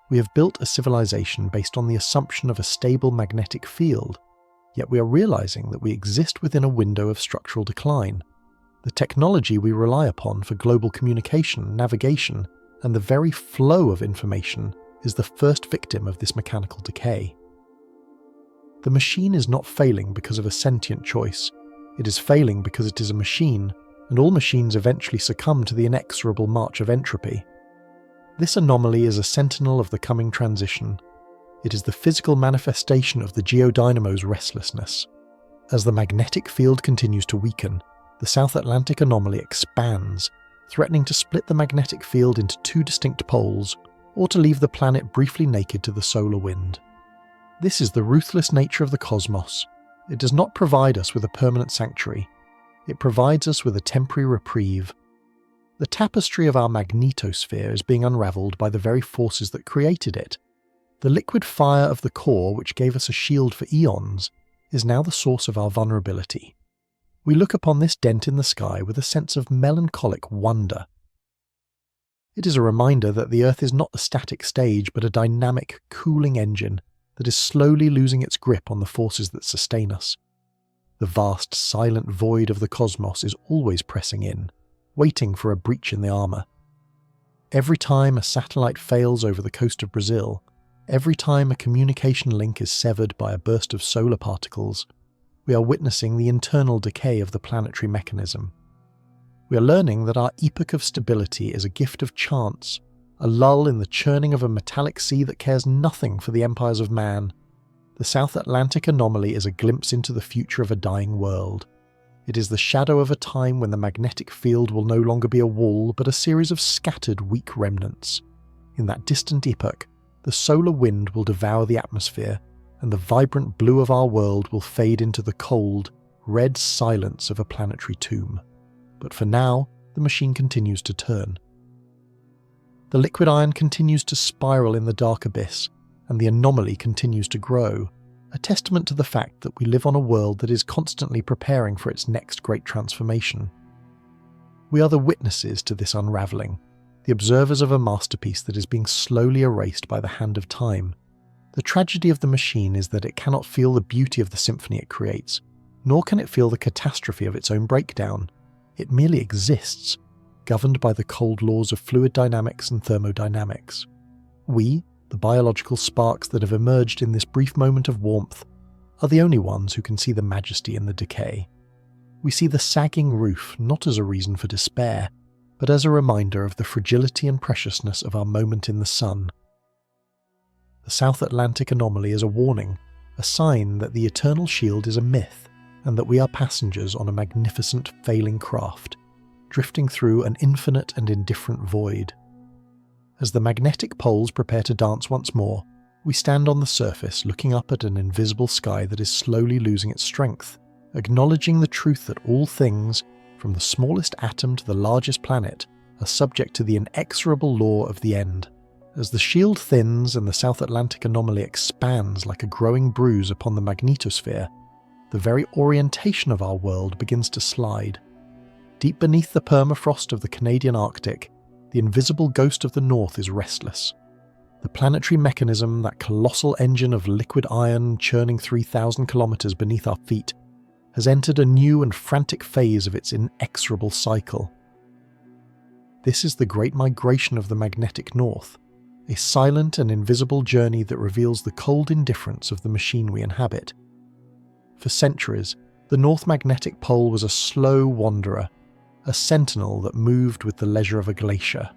Speaker 1: We have built a civilization based on the assumption of a stable magnetic field, yet we are realizing that we exist within a window of structural decline. The technology we rely upon for global communication, navigation, and the very flow of information is the first victim of this mechanical decay. The machine is not failing because of a sentient choice. It is failing because it is a machine, and all machines eventually succumb to the inexorable march of entropy. This anomaly is a sentinel of the coming transition. It is the physical manifestation of the geodynamo's restlessness. As the magnetic field continues to weaken, the South Atlantic anomaly expands, threatening to split the magnetic field into two distinct poles, or to leave the planet briefly naked to the solar wind. This is the ruthless nature of the cosmos. It does not provide us with a permanent sanctuary. It provides us with a temporary reprieve. The tapestry of our magnetosphere is being unravelled by the very forces that created it. The liquid fire of the core, which gave us a shield for eons, is now the source of our vulnerability. We look upon this dent in the sky with a sense of melancholic wonder. It is a reminder that the Earth is not a static stage but a dynamic, cooling engine that is slowly losing its grip on the forces that sustain us. The vast, silent void of the cosmos is always pressing in, waiting for a breach in the armour. Every time a satellite fails over the coast of Brazil, every time a communication link is severed by a burst of solar particles, we are witnessing the internal decay of the planetary mechanism. We are learning that our epoch of stability is a gift of chance, a lull in the churning of a metallic sea that cares nothing for the empires of man. The South Atlantic anomaly is a glimpse into the future of a dying world. It is the shadow of a time when the magnetic field will no longer be a wall but a series of scattered weak remnants. In that distant epoch, the solar wind will devour the atmosphere, and the vibrant blue of our world will fade into the cold, red silence of a planetary tomb. But for now, the machine continues to turn. The liquid iron continues to spiral in the dark abyss, and the anomaly continues to grow, a testament to the fact that we live on a world that is constantly preparing for its next great transformation. We are the witnesses to this unravelling, the observers of a masterpiece that is being slowly erased by the hand of time. The tragedy of the machine is that it cannot feel the beauty of the symphony it creates, nor can it feel the catastrophe of its own breakdown. It merely exists, governed by the cold laws of fluid dynamics and thermodynamics. We, the biological sparks that have emerged in this brief moment of warmth, are the only ones who can see the majesty in the decay. We see the sagging roof not as a reason for despair, but as a reminder of the fragility and preciousness of our moment in the sun. The South Atlantic anomaly is a warning, a sign that the eternal shield is a myth, and that we are passengers on a magnificent failing craft, drifting through an infinite and indifferent void. As the magnetic poles prepare to dance once more, we stand on the surface looking up at an invisible sky that is slowly losing its strength, acknowledging the truth that all things, from the smallest atom to the largest planet, are subject to the inexorable law of the end. As the shield thins and the South Atlantic anomaly expands like a growing bruise upon the magnetosphere, the very orientation of our world begins to slide. Deep beneath the permafrost of the Canadian Arctic, the invisible ghost of the North is restless. The planetary mechanism, that colossal engine of liquid iron churning 3,000 kilometers beneath our feet, has entered a new and frantic phase of its inexorable cycle. This is the great migration of the magnetic north, a silent and invisible journey that reveals the cold indifference of the machine we inhabit. For centuries, the North Magnetic Pole was a slow wanderer, a sentinel that moved with the leisure of a glacier.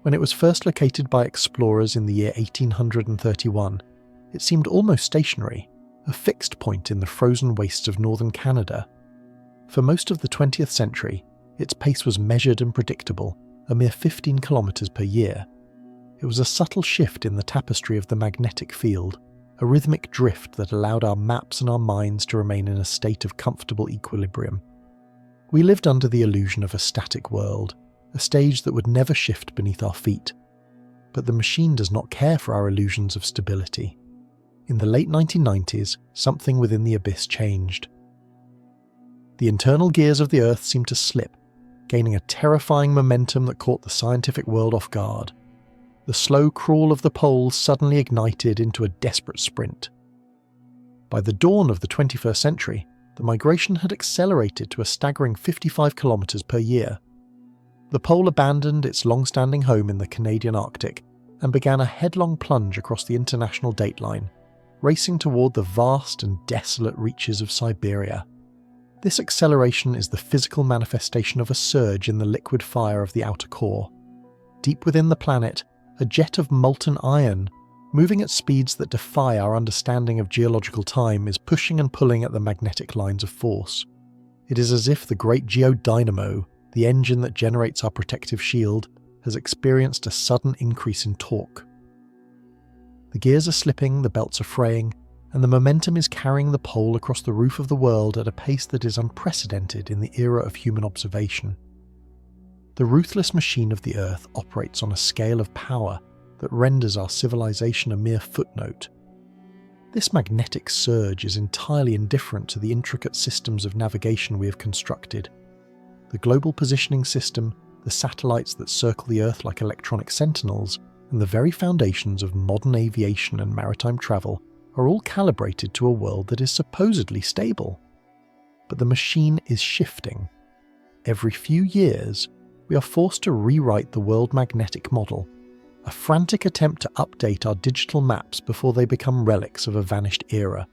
Speaker 1: When it was first located by explorers in the year 1831, it seemed almost stationary, a fixed point in the frozen wastes of northern Canada. For most of the 20th century, its pace was measured and predictable, a mere 15 kilometers per year. It was a subtle shift in the tapestry of the magnetic field, a rhythmic drift that allowed our maps and our minds to remain in a state of comfortable equilibrium. We lived under the illusion of a static world, a stage that would never shift beneath our feet. But the machine does not care for our illusions of stability. In the late 1990s, something within the abyss changed. The internal gears of the Earth seemed to slip, gaining a terrifying momentum that caught the scientific world off guard. The slow crawl of the pole suddenly ignited into a desperate sprint. By the dawn of the 21st century, the migration had accelerated to a staggering 55 kilometers per year. The pole abandoned its long-standing home in the Canadian Arctic and began a headlong plunge across the international dateline, racing toward the vast and desolate reaches of Siberia. This acceleration is the physical manifestation of a surge in the liquid fire of the outer core. Deep within the planet, a jet of molten iron, moving at speeds that defy our understanding of geological time, is pushing and pulling at the magnetic lines of force. It is as if the great geodynamo, the engine that generates our protective shield, has experienced a sudden increase in torque. The gears are slipping, the belts are fraying, and the momentum is carrying the pole across the roof of the world at a pace that is unprecedented in the era of human observation. The ruthless machine of the Earth operates on a scale of power that renders our civilization a mere footnote. This magnetic surge is entirely indifferent to the intricate systems of navigation we have constructed. The global positioning system, the satellites that circle the Earth like electronic sentinels, and the very foundations of modern aviation and maritime travel are all calibrated to a world that is supposedly stable. But the machine is shifting. Every few years, we are forced to rewrite the world magnetic model, a frantic attempt to update our digital maps before they become relics of a vanished era.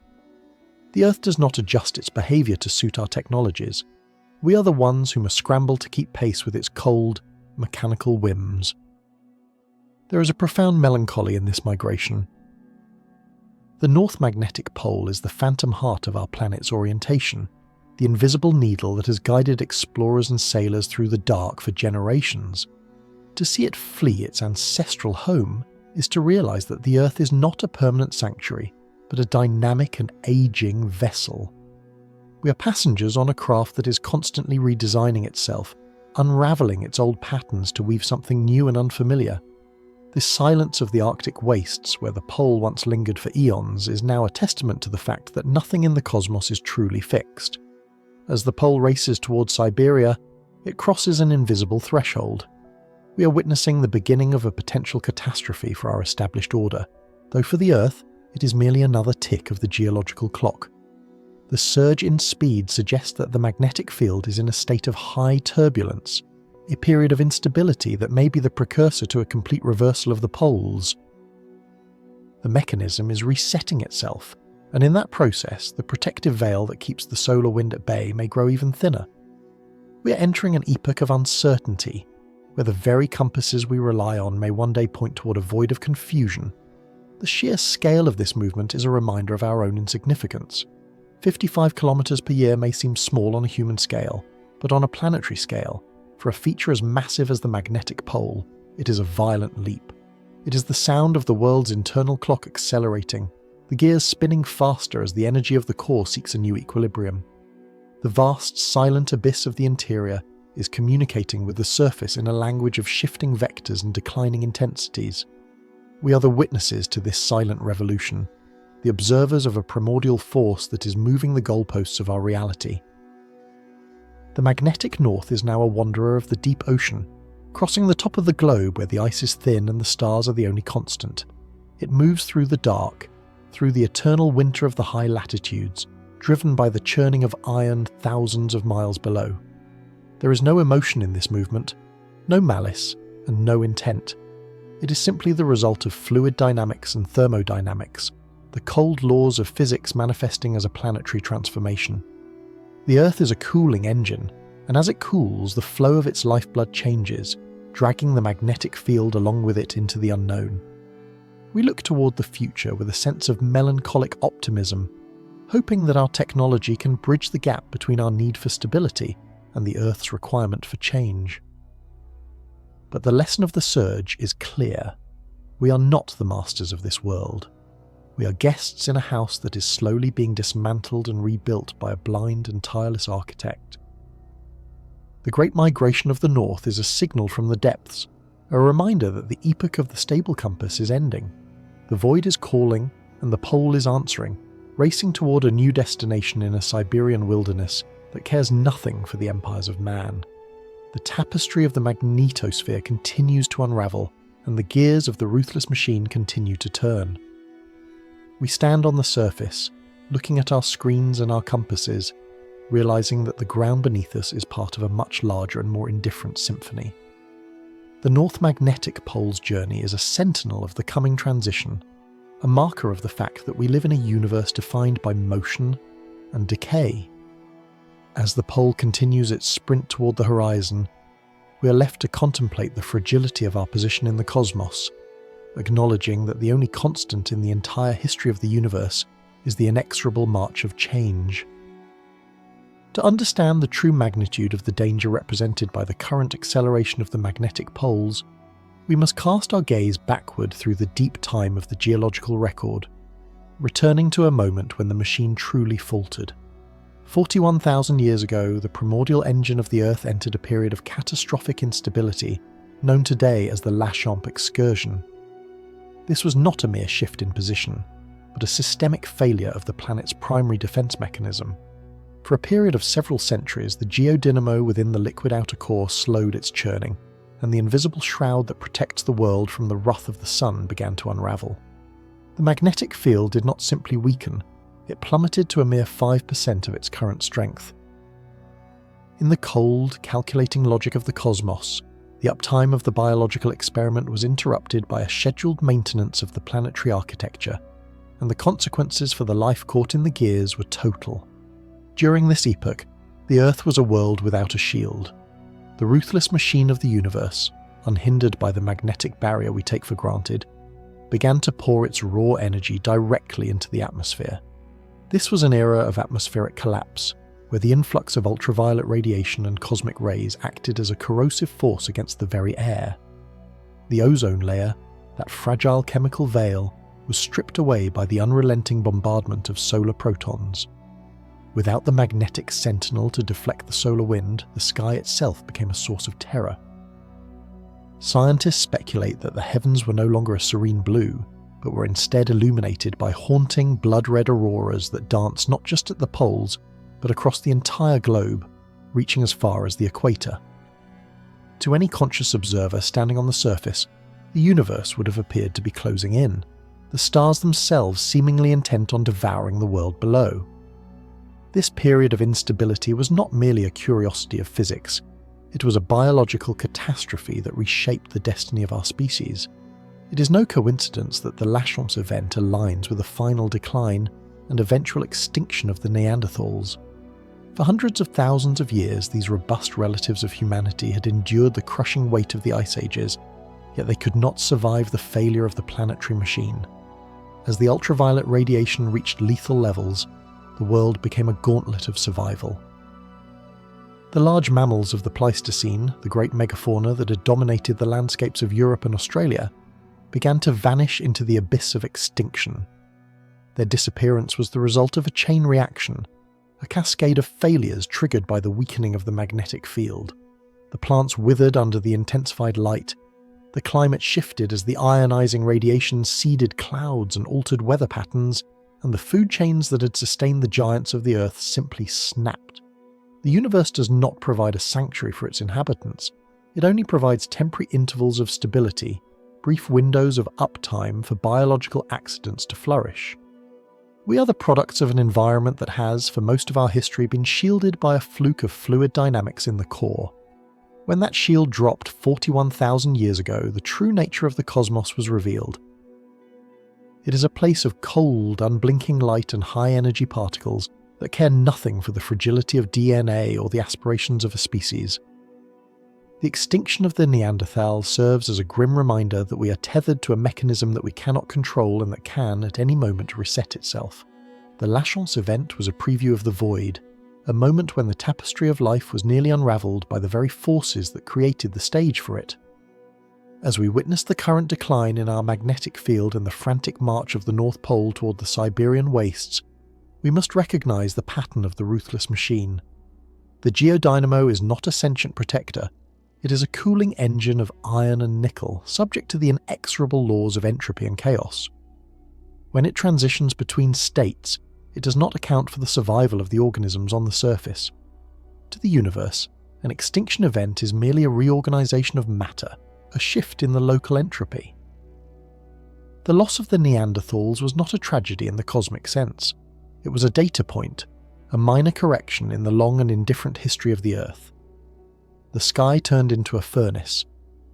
Speaker 1: The Earth does not adjust its behaviour to suit our technologies. We are the ones who must scramble to keep pace with its cold, mechanical whims. There is a profound melancholy in this migration. The North Magnetic Pole is the phantom heart of our planet's orientation, the invisible needle that has guided explorers and sailors through the dark for generations. To see it flee its ancestral home is to realise that the Earth is not a permanent sanctuary, but a dynamic and ageing vessel. We are passengers on a craft that is constantly redesigning itself, unravelling its old patterns to weave something new and unfamiliar. This silence of the Arctic wastes, where the pole once lingered for eons, is now a testament to the fact that nothing in the cosmos is truly fixed. As the pole races towards Siberia, it crosses an invisible threshold. We are witnessing the beginning of a potential catastrophe for our established order, though for the Earth, it is merely another tick of the geological clock. The surge in speed suggests that the magnetic field is in a state of high turbulence, a period of instability that may be the precursor to a complete reversal of the poles. The mechanism is resetting itself, and in that process, the protective veil that keeps the solar wind at bay may grow even thinner. We are entering an epoch of uncertainty, where the very compasses we rely on may one day point toward a void of confusion. The sheer scale of this movement is a reminder of our own insignificance. 55 kilometers per year may seem small on a human scale, but on a planetary scale, for a feature as massive as the magnetic pole, it is a violent leap. It is the sound of the world's internal clock accelerating, the gears spinning faster as the energy of the core seeks a new equilibrium. The vast, silent abyss of the interior is communicating with the surface in a language of shifting vectors and declining intensities. We are the witnesses to this silent revolution, the observers of a primordial force that is moving the goalposts of our reality. The magnetic north is now a wanderer of the deep ocean, crossing the top of the globe where the ice is thin and the stars are the only constant. It moves through the dark, through the eternal winter of the high latitudes, driven by the churning of iron thousands of miles below. There is no emotion in this movement, no malice, and no intent. It is simply the result of fluid dynamics and thermodynamics, the cold laws of physics manifesting as a planetary transformation. The Earth is a cooling engine, and as it cools, the flow of its lifeblood changes, dragging the magnetic field along with it into the unknown. We look toward the future with a sense of melancholic optimism, hoping that our technology can bridge the gap between our need for stability and the Earth's requirement for change. But the lesson of the surge is clear. We are not the masters of this world. We are guests in a house that is slowly being dismantled and rebuilt by a blind and tireless architect. The Great Migration of the North is a signal from the depths, a reminder that the epoch of the stable compass is ending. The void is calling, and the pole is answering, racing toward a new destination in a Siberian wilderness that cares nothing for the empires of man. The tapestry of the magnetosphere continues to unravel, and the gears of the ruthless machine continue to turn. We stand on the surface, looking at our screens and our compasses, realizing that the ground beneath us is part of a much larger and more indifferent symphony. The North Magnetic Pole's journey is a sentinel of the coming transition, a marker of the fact that we live in a universe defined by motion and decay. As the pole continues its sprint toward the horizon, we are left to contemplate the fragility of our position in the cosmos, acknowledging that the only constant in the entire history of the universe is the inexorable march of change. To understand the true magnitude of the danger represented by the current acceleration of the magnetic poles, we must cast our gaze backward through the deep time of the geological record, returning to a moment when the machine truly faltered. 41,000 years ago, the primordial engine of the Earth entered a period of catastrophic instability, known today as the Lachamp excursion. This was not a mere shift in position, but a systemic failure of the planet's primary defense mechanism. For a period of several centuries, the geodynamo within the liquid outer core slowed its churning, and the invisible shroud that protects the world from the wrath of the sun began to unravel. The magnetic field did not simply weaken, it plummeted to a mere 5% of its current strength. In the cold, calculating logic of the cosmos, the uptime of the biological experiment was interrupted by a scheduled maintenance of the planetary architecture, and the consequences for the life caught in the gears were total. During this epoch, the Earth was a world without a shield. The ruthless machine of the universe, unhindered by the magnetic barrier we take for granted, began to pour its raw energy directly into the atmosphere. This was an era of atmospheric collapse, where the influx of ultraviolet radiation and cosmic rays acted as a corrosive force against the very air. The ozone layer, that fragile chemical veil, was stripped away by the unrelenting bombardment of solar protons. Without the magnetic sentinel to deflect the solar wind, the sky itself became a source of terror. Scientists speculate that the heavens were no longer a serene blue, but were instead illuminated by haunting blood-red auroras that danced not just at the poles, but across the entire globe, reaching as far as the equator. To any conscious observer standing on the surface, the universe would have appeared to be closing in, the stars themselves seemingly intent on devouring the world below. This period of instability was not merely a curiosity of physics, it was a biological catastrophe that reshaped the destiny of our species. It is no coincidence that the Lachamp's event aligns with a final decline and eventual extinction of the Neanderthals. For hundreds of thousands of years, these robust relatives of humanity had endured the crushing weight of the ice ages, yet they could not survive the failure of the planetary machine. As the ultraviolet radiation reached lethal levels, the world became a gauntlet of survival. The large mammals of the Pleistocene, the great megafauna that had dominated the landscapes of Europe and Australia, began to vanish into the abyss of extinction. Their disappearance was the result of a chain reaction, a cascade of failures triggered by the weakening of the magnetic field. The plants withered under the intensified light. The climate shifted as the ionizing radiation seeded clouds and altered weather patterns, and the food chains that had sustained the giants of the Earth simply snapped. The universe does not provide a sanctuary for its inhabitants. It only provides temporary intervals of stability, brief windows of uptime for biological accidents to flourish. We are the products of an environment that has, for most of our history, been shielded by a fluke of fluid dynamics in the core. When that shield dropped 41,000 years ago, the true nature of the cosmos was revealed. It is a place of cold, unblinking light and high-energy particles that care nothing for the fragility of DNA or the aspirations of a species. The extinction of the Neanderthal serves as a grim reminder that we are tethered to a mechanism that we cannot control and that can, at any moment, reset itself. The La Chance event was a preview of the void, a moment when the tapestry of life was nearly unravelled by the very forces that created the stage for it. As we witness the current decline in our magnetic field and the frantic march of the North Pole toward the Siberian wastes, we must recognise the pattern of the ruthless machine. The geodynamo is not a sentient protector. It is a cooling engine of iron and nickel, subject to the inexorable laws of entropy and chaos. When it transitions between states, it does not account for the survival of the organisms on the surface. To the universe, an extinction event is merely a reorganisation of matter, a shift in the local entropy. The loss of the Neanderthals was not a tragedy in the cosmic sense. It was a data point, a minor correction in the long and indifferent history of the Earth. The sky turned into a furnace.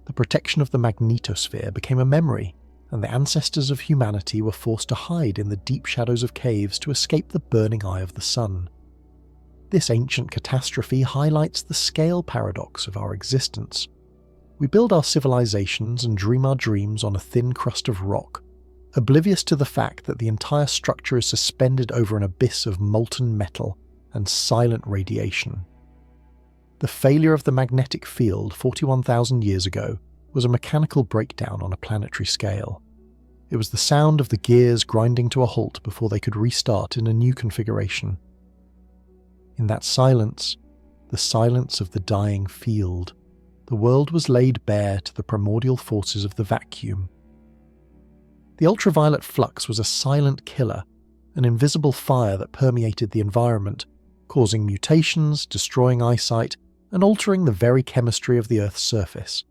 Speaker 1: The protection of the magnetosphere became a memory, and the ancestors of humanity were forced to hide in the deep shadows of caves to escape the burning eye of the sun. This ancient catastrophe highlights the scale paradox of our existence. We build our civilizations and dream our dreams on a thin crust of rock, oblivious to the fact that the entire structure is suspended over an abyss of molten metal and silent radiation. The failure of the magnetic field 41,000 years ago was a mechanical breakdown on a planetary scale. It was the sound of the gears grinding to a halt before they could restart in a new configuration. In that silence, the silence of the dying field, the world was laid bare to the primordial forces of the vacuum. The ultraviolet flux was a silent killer, an invisible fire that permeated the environment, causing mutations, destroying eyesight, and altering the very chemistry of the Earth's surface.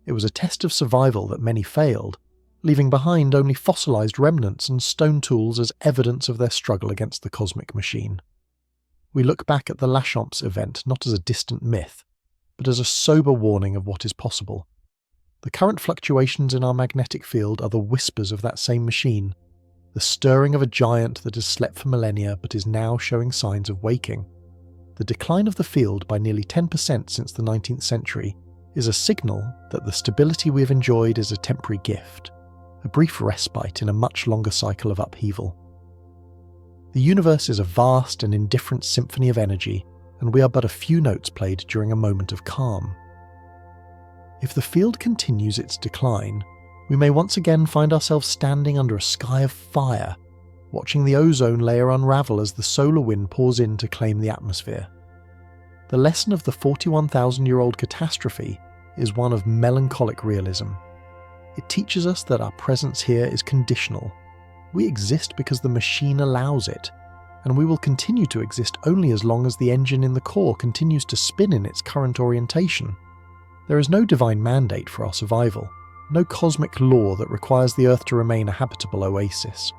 Speaker 1: It was a test of survival that many failed, leaving behind only fossilized remnants and stone tools as evidence of their struggle against the cosmic machine. We look back at the La Chance event not as a distant myth, but as a sober warning of what is possible. The current fluctuations in our magnetic field are the whispers of that same machine, the stirring of a giant that has slept for millennia but is now showing signs of waking. The decline of the field by nearly 10% since the 19th century is a signal that the stability we have enjoyed is a temporary gift, a brief respite in a much longer cycle of upheaval. The universe is a vast and indifferent symphony of energy, and we are but a few notes played during a moment of calm. If the field continues its decline, we may once again find ourselves standing under a sky of fire, watching the ozone layer unravel as the solar wind pours in to claim the atmosphere. The lesson of the 41,000-year-old catastrophe is one of melancholic realism. It teaches us that our presence here is conditional. We exist because the machine allows it, and we will continue to exist only as long as the engine in the core continues to spin in its current orientation. There is no divine mandate for our survival, no cosmic law that requires the Earth to remain a habitable oasis.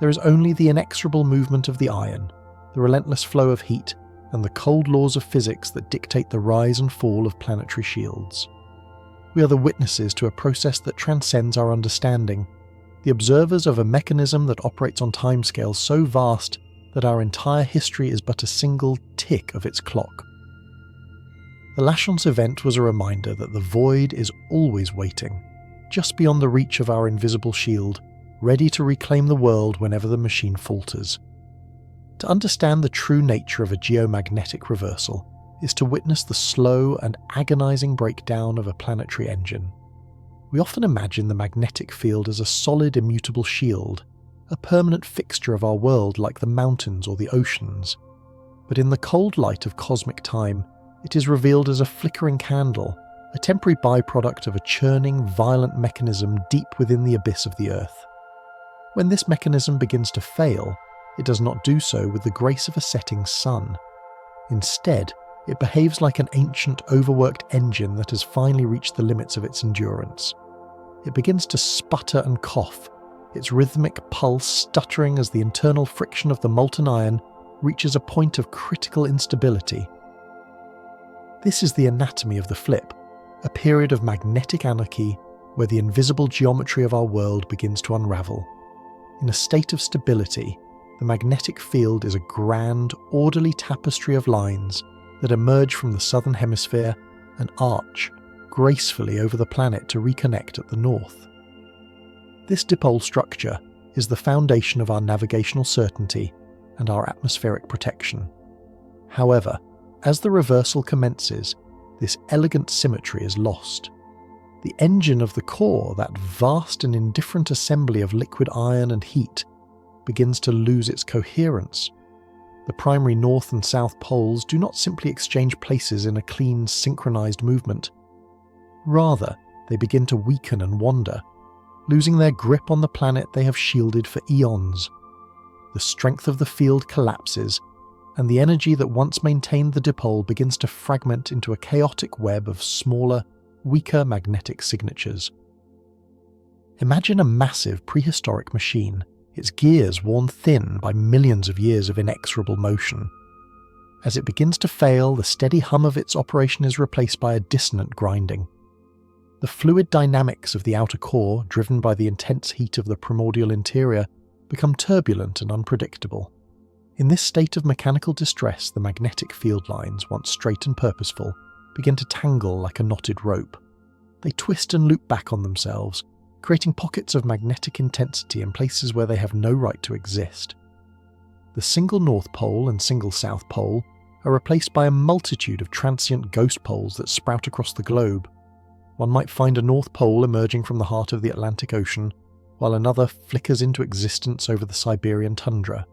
Speaker 1: There is only the inexorable movement of the iron, the relentless flow of heat, and the cold laws of physics that dictate the rise and fall of planetary shields. We are the witnesses to a process that transcends our understanding, the observers of a mechanism that operates on timescales so vast that our entire history is but a single tick of its clock. The La Chance event was a reminder that the void is always waiting, just beyond the reach of our invisible shield, ready to reclaim the world whenever the machine falters. To understand the true nature of a geomagnetic reversal is to witness the slow and agonizing breakdown of a planetary engine. We often imagine the magnetic field as a solid, immutable shield, a permanent fixture of our world like the mountains or the oceans. But in the cold light of cosmic time, it is revealed as a flickering candle, a temporary byproduct of a churning, violent mechanism deep within the abyss of the Earth. When this mechanism begins to fail, it does not do so with the grace of a setting sun. Instead, it behaves like an ancient, overworked engine that has finally reached the limits of its endurance. It begins to sputter and cough, its rhythmic pulse stuttering as the internal friction of the molten iron reaches a point of critical instability. This is the anatomy of the flip, a period of magnetic anarchy where the invisible geometry of our world begins to unravel. In a state of stability, the magnetic field is a grand, orderly tapestry of lines that emerge from the southern hemisphere and arch gracefully over the planet to reconnect at the north. This dipole structure is the foundation of our navigational certainty and our atmospheric protection. However, as the reversal commences, this elegant symmetry is lost. The engine of the core, that vast and indifferent assembly of liquid iron and heat, begins to lose its coherence. The primary north and south poles do not simply exchange places in a clean, synchronized movement. Rather, they begin to weaken and wander, losing their grip on the planet they have shielded for eons. The strength of the field collapses, and the energy that once maintained the dipole begins to fragment into a chaotic web of smaller, weaker magnetic signatures. Imagine a massive prehistoric machine, its gears worn thin by millions of years of inexorable motion. As it begins to fail, the steady hum of its operation is replaced by a dissonant grinding. The fluid dynamics of the outer core, driven by the intense heat of the primordial interior, become turbulent and unpredictable. In this state of mechanical distress, the magnetic field lines, once straight and purposeful, begin to tangle like a knotted rope. They twist and loop back on themselves, creating pockets of magnetic intensity in places where they have no right to exist. The single North Pole and single South Pole are replaced by a multitude of transient ghost poles that sprout across the globe. One might find a North Pole emerging from the heart of the Atlantic Ocean, while another flickers into existence over the Siberian tundra.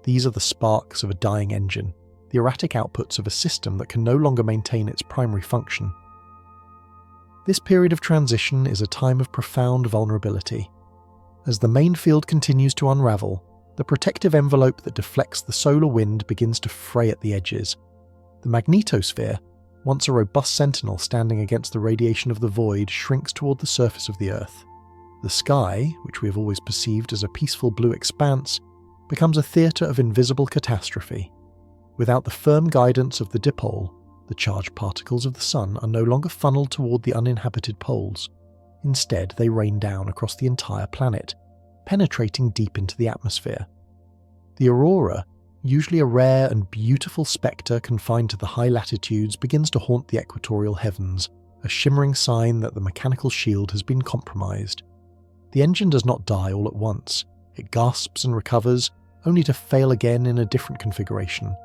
Speaker 1: These are the sparks of a dying engine, the erratic outputs of a system that can no longer maintain its primary function. This period of transition is a time of profound vulnerability. As the main field continues to unravel, the protective envelope that deflects the solar wind begins to fray at the edges. The magnetosphere, once a robust sentinel standing against the radiation of the void, shrinks toward the surface of the Earth. The sky, which we have always perceived as a peaceful blue expanse, becomes a theatre of invisible catastrophe. Without the firm guidance of the dipole, the charged particles of the sun are no longer funneled toward the uninhabited poles. Instead, they rain down across the entire planet, penetrating deep into the atmosphere. The aurora, usually a rare and beautiful spectre confined to the high latitudes, begins to haunt the equatorial heavens, a shimmering sign that the mechanical shield has been compromised. The engine does not die all at once. It gasps and recovers, only to fail again in a different configuration.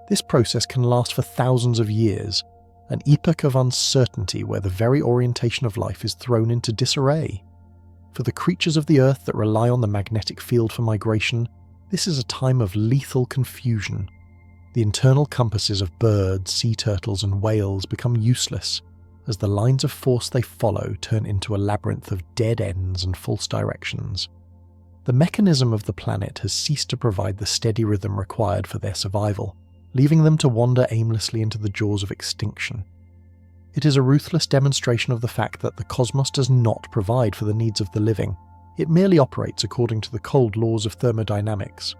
Speaker 1: This process can last for thousands of years, an epoch of uncertainty where the very orientation of life is thrown into disarray. For the creatures of the Earth that rely on the magnetic field for migration, this is a time of lethal confusion. The internal compasses of birds, sea turtles, and whales become useless, as the lines of force they follow turn into a labyrinth of dead ends and false directions. The mechanism of the planet has ceased to provide the steady rhythm required for their survival, leaving them to wander aimlessly into the jaws of extinction. It is a ruthless demonstration of the fact that the cosmos does not provide for the needs of the living. It merely operates according to the cold laws of thermodynamics.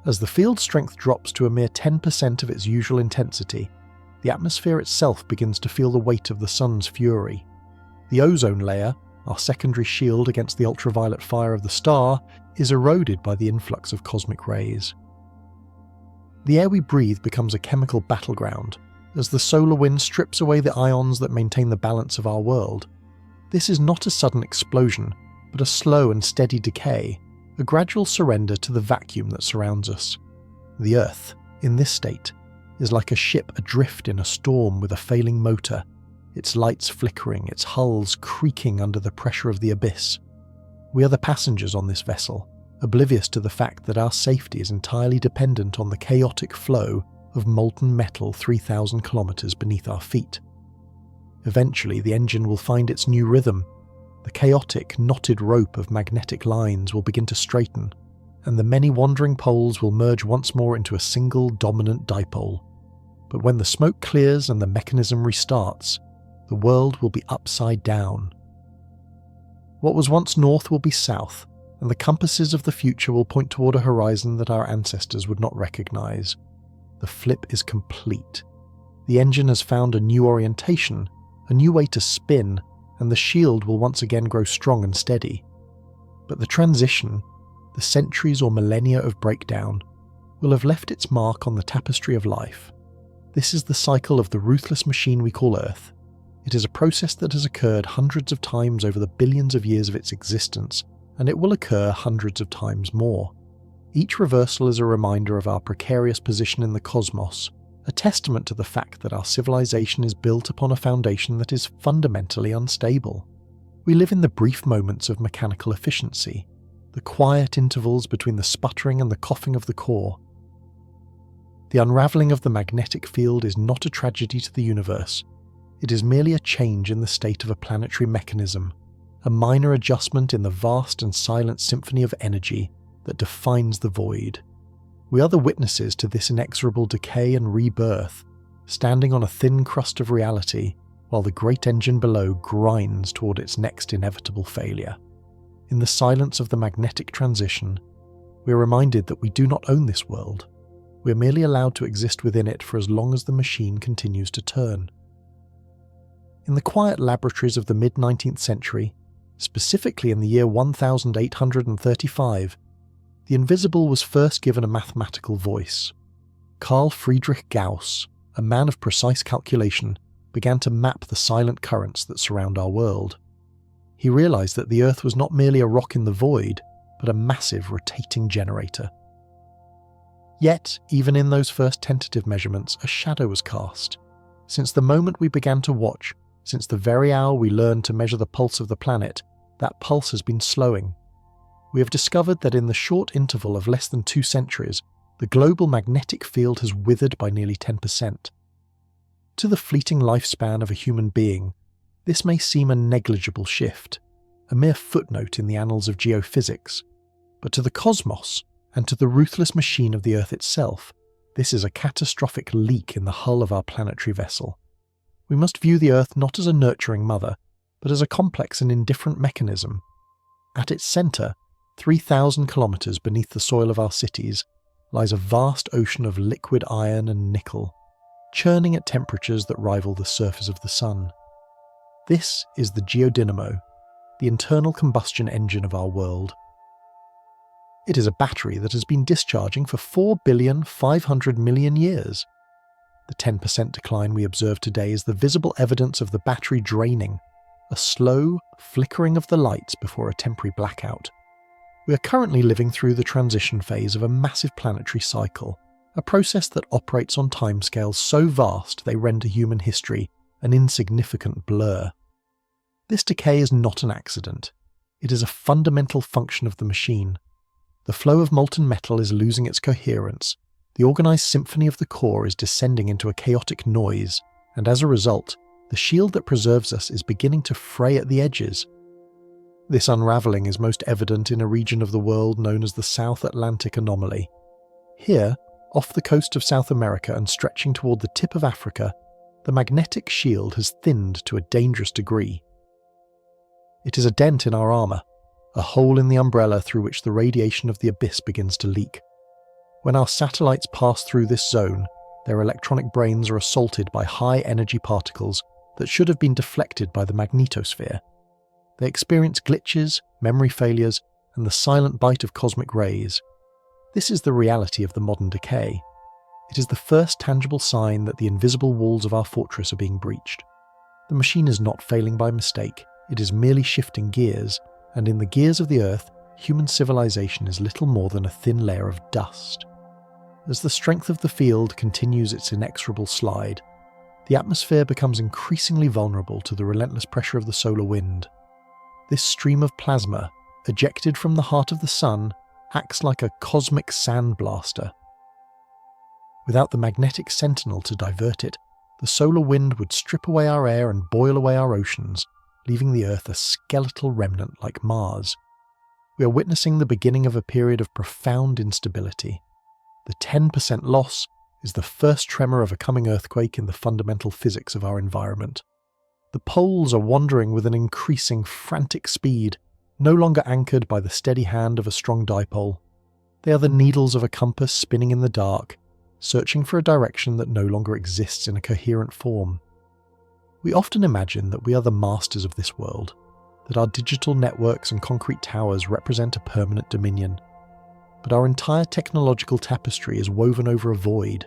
Speaker 1: As the field strength drops to a mere 10% of its usual intensity, the atmosphere itself begins to feel the weight of the sun's fury. The ozone layer, our secondary shield against the ultraviolet fire of the star, is eroded by the influx of cosmic rays. The air we breathe becomes a chemical battleground, as the solar wind strips away the ions that maintain the balance of our world. This is not a sudden explosion, but a slow and steady decay, a gradual surrender to the vacuum that surrounds us. The Earth, in this state, is like a ship adrift in a storm with a failing motor, its lights flickering, its hulls creaking under the pressure of the abyss. We are the passengers on this vessel, oblivious to the fact that our safety is entirely dependent on the chaotic flow of molten metal 3,000 kilometers beneath our feet. Eventually, the engine will find its new rhythm. The chaotic, knotted rope of magnetic lines will begin to straighten, and the many wandering poles will merge once more into a single dominant dipole. But when the smoke clears and the mechanism restarts, the world will be upside down. What was once north will be south, and the compasses of the future will point toward a horizon that our ancestors would not recognize. The flip is complete. The engine has found a new orientation, a new way to spin, and the shield will once again grow strong and steady. But the transition, the centuries or millennia of breakdown, will have left its mark on the tapestry of life. This is the cycle of the ruthless machine we call Earth. It is a process that has occurred hundreds of times over the billions of years of its existence, and it will occur hundreds of times more. Each reversal is a reminder of our precarious position in the cosmos, a testament to the fact that our civilization is built upon a foundation that is fundamentally unstable. We live in the brief moments of mechanical efficiency, the quiet intervals between the sputtering and the coughing of the core. The unravelling of the magnetic field is not a tragedy to the universe. It is merely a change in the state of a planetary mechanism, a minor adjustment in the vast and silent symphony of energy that defines the void. We are the witnesses to this inexorable decay and rebirth, standing on a thin crust of reality while the great engine below grinds toward its next inevitable failure. In the silence of the magnetic transition, we are reminded that we do not own this world. We are merely allowed to exist within it for as long as the machine continues to turn. In the quiet laboratories of the mid-19th century, specifically in the year 1835, the invisible was first given a mathematical voice. Carl Friedrich Gauss, a man of precise calculation, began to map the silent currents that surround our world. He realized that the Earth was not merely a rock in the void, but a massive rotating generator. Yet, even in those first tentative measurements, a shadow was cast. Since the moment we began to watch, since the very hour we learned to measure the pulse of the planet, that pulse has been slowing. We have discovered that in the short interval of less than 2 centuries, the global magnetic field has withered by nearly 10%. To the fleeting lifespan of a human being, this may seem a negligible shift, a mere footnote in the annals of geophysics, but to the cosmos, and to the ruthless machine of the Earth itself, this is a catastrophic leak in the hull of our planetary vessel. We must view the Earth not as a nurturing mother, but as a complex and indifferent mechanism. At its centre, 3,000 kilometres beneath the soil of our cities, lies a vast ocean of liquid iron and nickel, churning at temperatures that rival the surface of the sun. This is the geodynamo, the internal combustion engine of our world. It is a battery that has been discharging for 4,500,000,000 years. The 10% decline we observe today is the visible evidence of the battery draining, a slow flickering of the lights before a temporary blackout. We are currently living through the transition phase of a massive planetary cycle, a process that operates on timescales so vast they render human history an insignificant blur. This decay is not an accident. It is a fundamental function of the machine. The flow of molten metal is losing its coherence, the organised symphony of the core is descending into a chaotic noise, and as a result, the shield that preserves us is beginning to fray at the edges. This unravelling is most evident in a region of the world known as the South Atlantic Anomaly. Here, off the coast of South America and stretching toward the tip of Africa, the magnetic shield has thinned to a dangerous degree. It is a dent in our armour, a hole in the umbrella through which the radiation of the abyss begins to leak. When our satellites pass through this zone, their electronic brains are assaulted by high-energy particles that should have been deflected by the magnetosphere. They experience glitches, memory failures, and the silent bite of cosmic rays. This is the reality of the modern decay. It is the first tangible sign that the invisible walls of our fortress are being breached. The machine is not failing by mistake, it is merely shifting gears, and in the gears of the Earth, human civilization is little more than a thin layer of dust. As the strength of the field continues its inexorable slide, the atmosphere becomes increasingly vulnerable to the relentless pressure of the solar wind. This stream of plasma, ejected from the heart of the sun, acts like a cosmic sandblaster. Without the magnetic sentinel to divert it, the solar wind would strip away our air and boil away our oceans, leaving the Earth a skeletal remnant like Mars. We are witnessing the beginning of a period of profound instability. The 10% loss is the first tremor of a coming earthquake in the fundamental physics of our environment. The poles are wandering with an increasing frantic speed, no longer anchored by the steady hand of a strong dipole. They are the needles of a compass spinning in the dark, searching for a direction that no longer exists in a coherent form. We often imagine that we are the masters of this world, that our digital networks and concrete towers represent a permanent dominion. But our entire technological tapestry is woven over a void.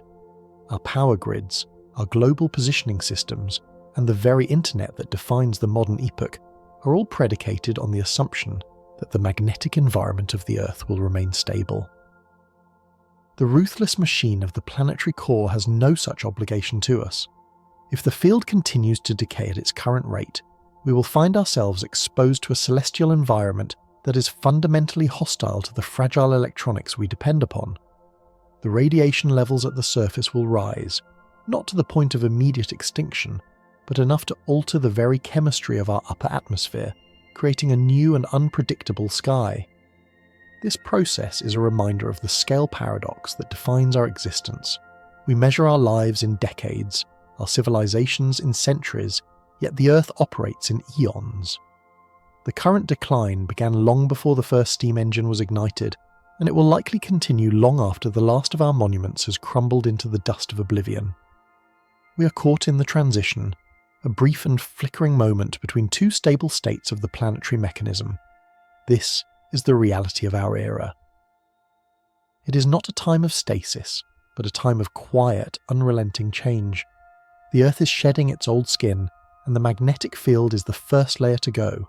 Speaker 1: Our power grids, our global positioning systems, and the very internet that defines the modern epoch are all predicated on the assumption that the magnetic environment of the Earth will remain stable. The ruthless machine of the planetary core has no such obligation to us. If the field continues to decay at its current rate, we will find ourselves exposed to a celestial environment that is fundamentally hostile to the fragile electronics we depend upon. The radiation levels at the surface will rise, not to the point of immediate extinction, but enough to alter the very chemistry of our upper atmosphere, creating a new and unpredictable sky. This process is a reminder of the scale paradox that defines our existence. We measure our lives in decades, our civilizations in centuries, yet the Earth operates in eons. The current decline began long before the first steam engine was ignited, and it will likely continue long after the last of our monuments has crumbled into the dust of oblivion. We are caught in the transition, a brief and flickering moment between two stable states of the planetary mechanism. This is the reality of our era. It is not a time of stasis, but a time of quiet, unrelenting change. The Earth is shedding its old skin, and the magnetic field is the first layer to go.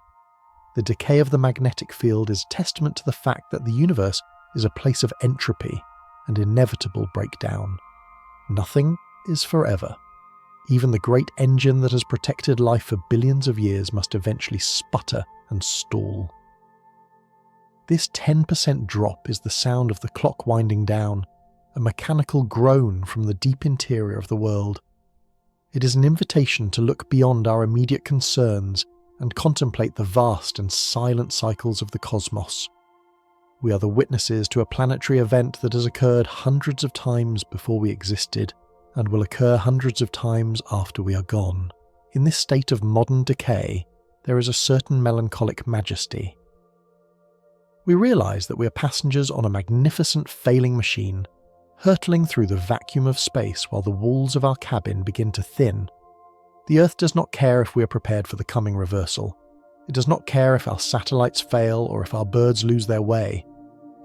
Speaker 1: The decay of the magnetic field is a testament to the fact that the universe is a place of entropy and inevitable breakdown. Nothing is forever. Even the great engine that has protected life for billions of years must eventually sputter and stall. This 10% drop is the sound of the clock winding down, a mechanical groan from the deep interior of the world. It is an invitation to look beyond our immediate concerns and contemplate the vast and silent cycles of the cosmos. We are the witnesses to a planetary event that has occurred hundreds of times before we existed, and will occur hundreds of times after we are gone. In this state of modern decay, there is a certain melancholic majesty. We realise that we are passengers on a magnificent failing machine, hurtling through the vacuum of space while the walls of our cabin begin to thin. The Earth does not care if we are prepared for the coming reversal. It does not care if our satellites fail or if our birds lose their way.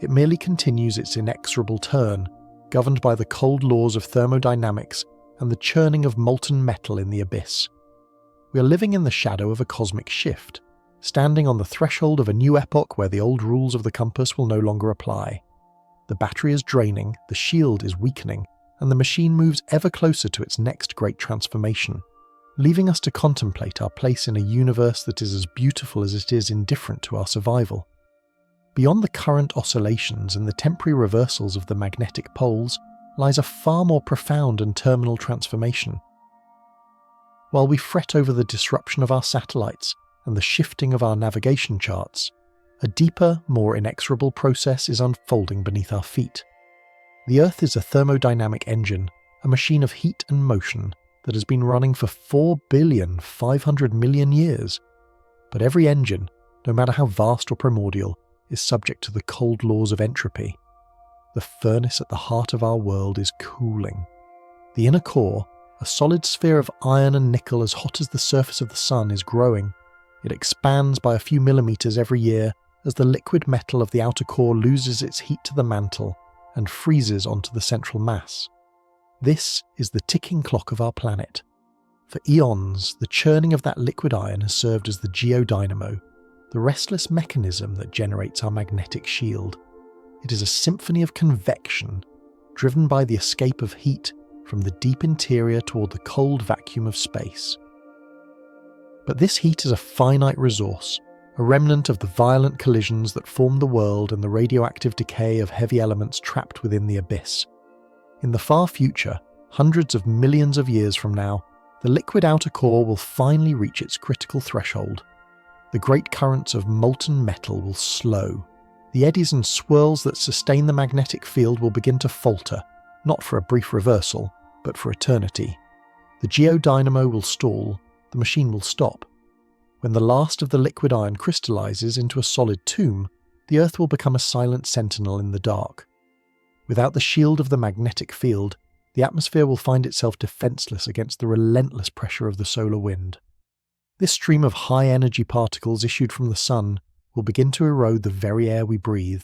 Speaker 1: It merely continues its inexorable turn, governed by the cold laws of thermodynamics and the churning of molten metal in the abyss. We are living in the shadow of a cosmic shift, standing on the threshold of a new epoch where the old rules of the compass will no longer apply. The battery is draining, the shield is weakening, and the machine moves ever closer to its next great transformation, leaving us to contemplate our place in a universe that is as beautiful as it is indifferent to our survival. Beyond the current oscillations and the temporary reversals of the magnetic poles lies a far more profound and terminal transformation. While we fret over the disruption of our satellites and the shifting of our navigation charts, a deeper, more inexorable process is unfolding beneath our feet. The Earth is a thermodynamic engine, a machine of heat and motion that has been running for 4,500,000,000 years. But every engine, no matter how vast or primordial, is subject to the cold laws of entropy. The furnace at the heart of our world is cooling. The inner core, a solid sphere of iron and nickel as hot as the surface of the sun, is growing. It expands by a few millimeters every year as the liquid metal of the outer core loses its heat to the mantle and freezes onto the central mass. This is the ticking clock of our planet. For eons, the churning of that liquid iron has served as the geodynamo, the restless mechanism that generates our magnetic shield. It is a symphony of convection, driven by the escape of heat from the deep interior toward the cold vacuum of space. But this heat is a finite resource, a remnant of the violent collisions that formed the world and the radioactive decay of heavy elements trapped within the abyss. In the far future, hundreds of millions of years from now, the liquid outer core will finally reach its critical threshold. The great currents of molten metal will slow. The eddies and swirls that sustain the magnetic field will begin to falter, not for a brief reversal, but for eternity. The geodynamo will stall, the machine will stop. When the last of the liquid iron crystallizes into a solid tomb, the Earth will become a silent sentinel in the dark. Without the shield of the magnetic field, the atmosphere will find itself defenseless against the relentless pressure of the solar wind. This stream of high-energy particles issued from the sun will begin to erode the very air we breathe.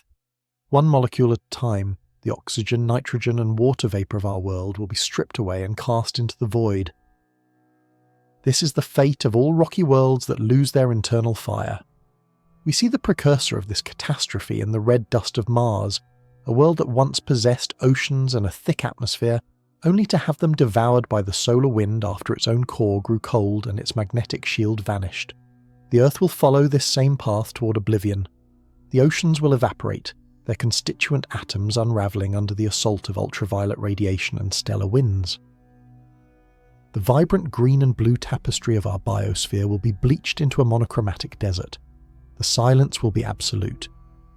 Speaker 1: One molecule at a time, the oxygen, nitrogen and water vapour of our world will be stripped away and cast into the void. This is the fate of all rocky worlds that lose their internal fire. We see the precursor of this catastrophe in the red dust of Mars, a world that once possessed oceans and a thick atmosphere, only to have them devoured by the solar wind after its own core grew cold and its magnetic shield vanished. The Earth will follow this same path toward oblivion. The oceans will evaporate, their constituent atoms unravelling under the assault of ultraviolet radiation and stellar winds. The vibrant green and blue tapestry of our biosphere will be bleached into a monochromatic desert. The silence will be absolute.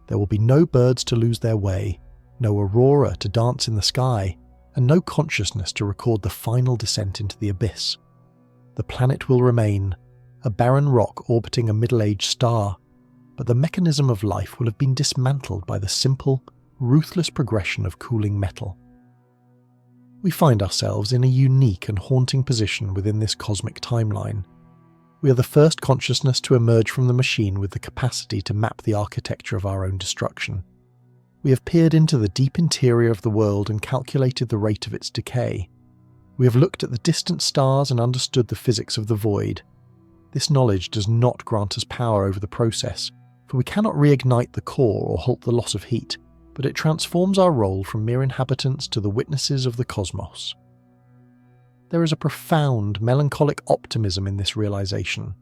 Speaker 1: There will be no birds to lose their way, no aurora to dance in the sky, and no consciousness to record the final descent into the abyss. The planet will remain, a barren rock orbiting a middle-aged star, but the mechanism of life will have been dismantled by the simple, ruthless progression of cooling metal. We find ourselves in a unique and haunting position within this cosmic timeline. We are the first consciousness to emerge from the machine with the capacity to map the architecture of our own destruction. We have peered into the deep interior of the world and calculated the rate of its decay. We have looked at the distant stars and understood the physics of the void. This knowledge does not grant us power over the process, for we cannot reignite the core or halt the loss of heat, but it transforms our role from mere inhabitants to the witnesses of the cosmos. There is a profound, melancholic optimism in this realization.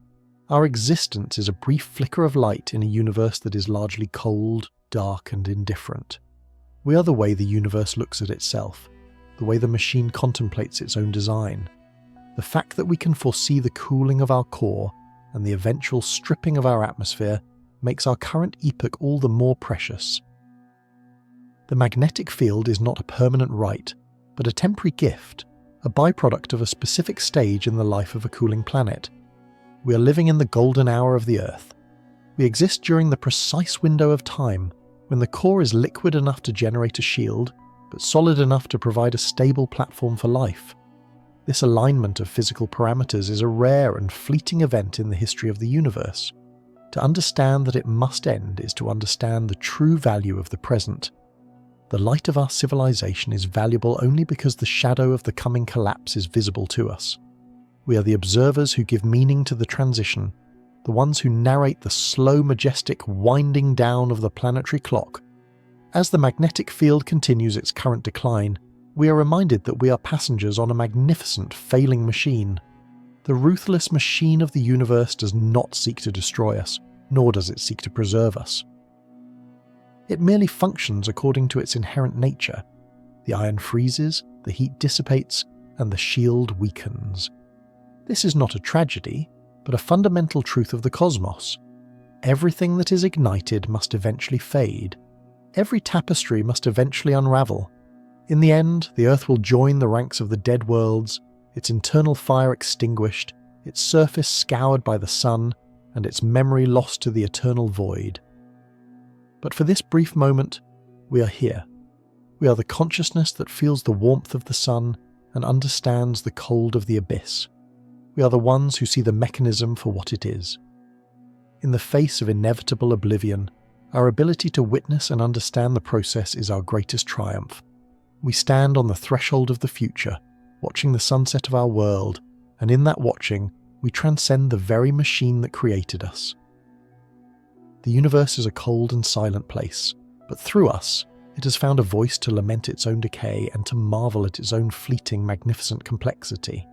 Speaker 1: Our existence is a brief flicker of light in a universe that is largely cold, dark and indifferent. We are the way the universe looks at itself, the way the machine contemplates its own design. The fact that we can foresee the cooling of our core and the eventual stripping of our atmosphere makes our current epoch all the more precious. The magnetic field is not a permanent right, but a temporary gift, a byproduct of a specific stage in the life of a cooling planet. We are living in the golden hour of the Earth. We exist during the precise window of time when the core is liquid enough to generate a shield, but solid enough to provide a stable platform for life. This alignment of physical parameters is a rare and fleeting event in the history of the universe. To understand that it must end is to understand the true value of the present. The light of our civilization is valuable only because the shadow of the coming collapse is visible to us. We are the observers who give meaning to the transition, the ones who narrate the slow, majestic winding down of the planetary clock. As the magnetic field continues its current decline, we are reminded that we are passengers on a magnificent, failing machine. The ruthless machine of the universe does not seek to destroy us, nor does it seek to preserve us. It merely functions according to its inherent nature. The iron freezes, the heat dissipates, and the shield weakens. This is not a tragedy, but a fundamental truth of the cosmos. Everything that is ignited must eventually fade. Every tapestry must eventually unravel. In the end, the Earth will join the ranks of the dead worlds, its internal fire extinguished, its surface scoured by the sun, and its memory lost to the eternal void. But for this brief moment, we are here. We are the consciousness that feels the warmth of the sun and understands the cold of the abyss. We are the ones who see the mechanism for what it is. In the face of inevitable oblivion, our ability to witness and understand the process is our greatest triumph. We stand on the threshold of the future, watching the sunset of our world, and in that watching, we transcend the very machine that created us. The universe is a cold and silent place, but through us, it has found a voice to lament its own decay and to marvel at its own fleeting, magnificent complexity.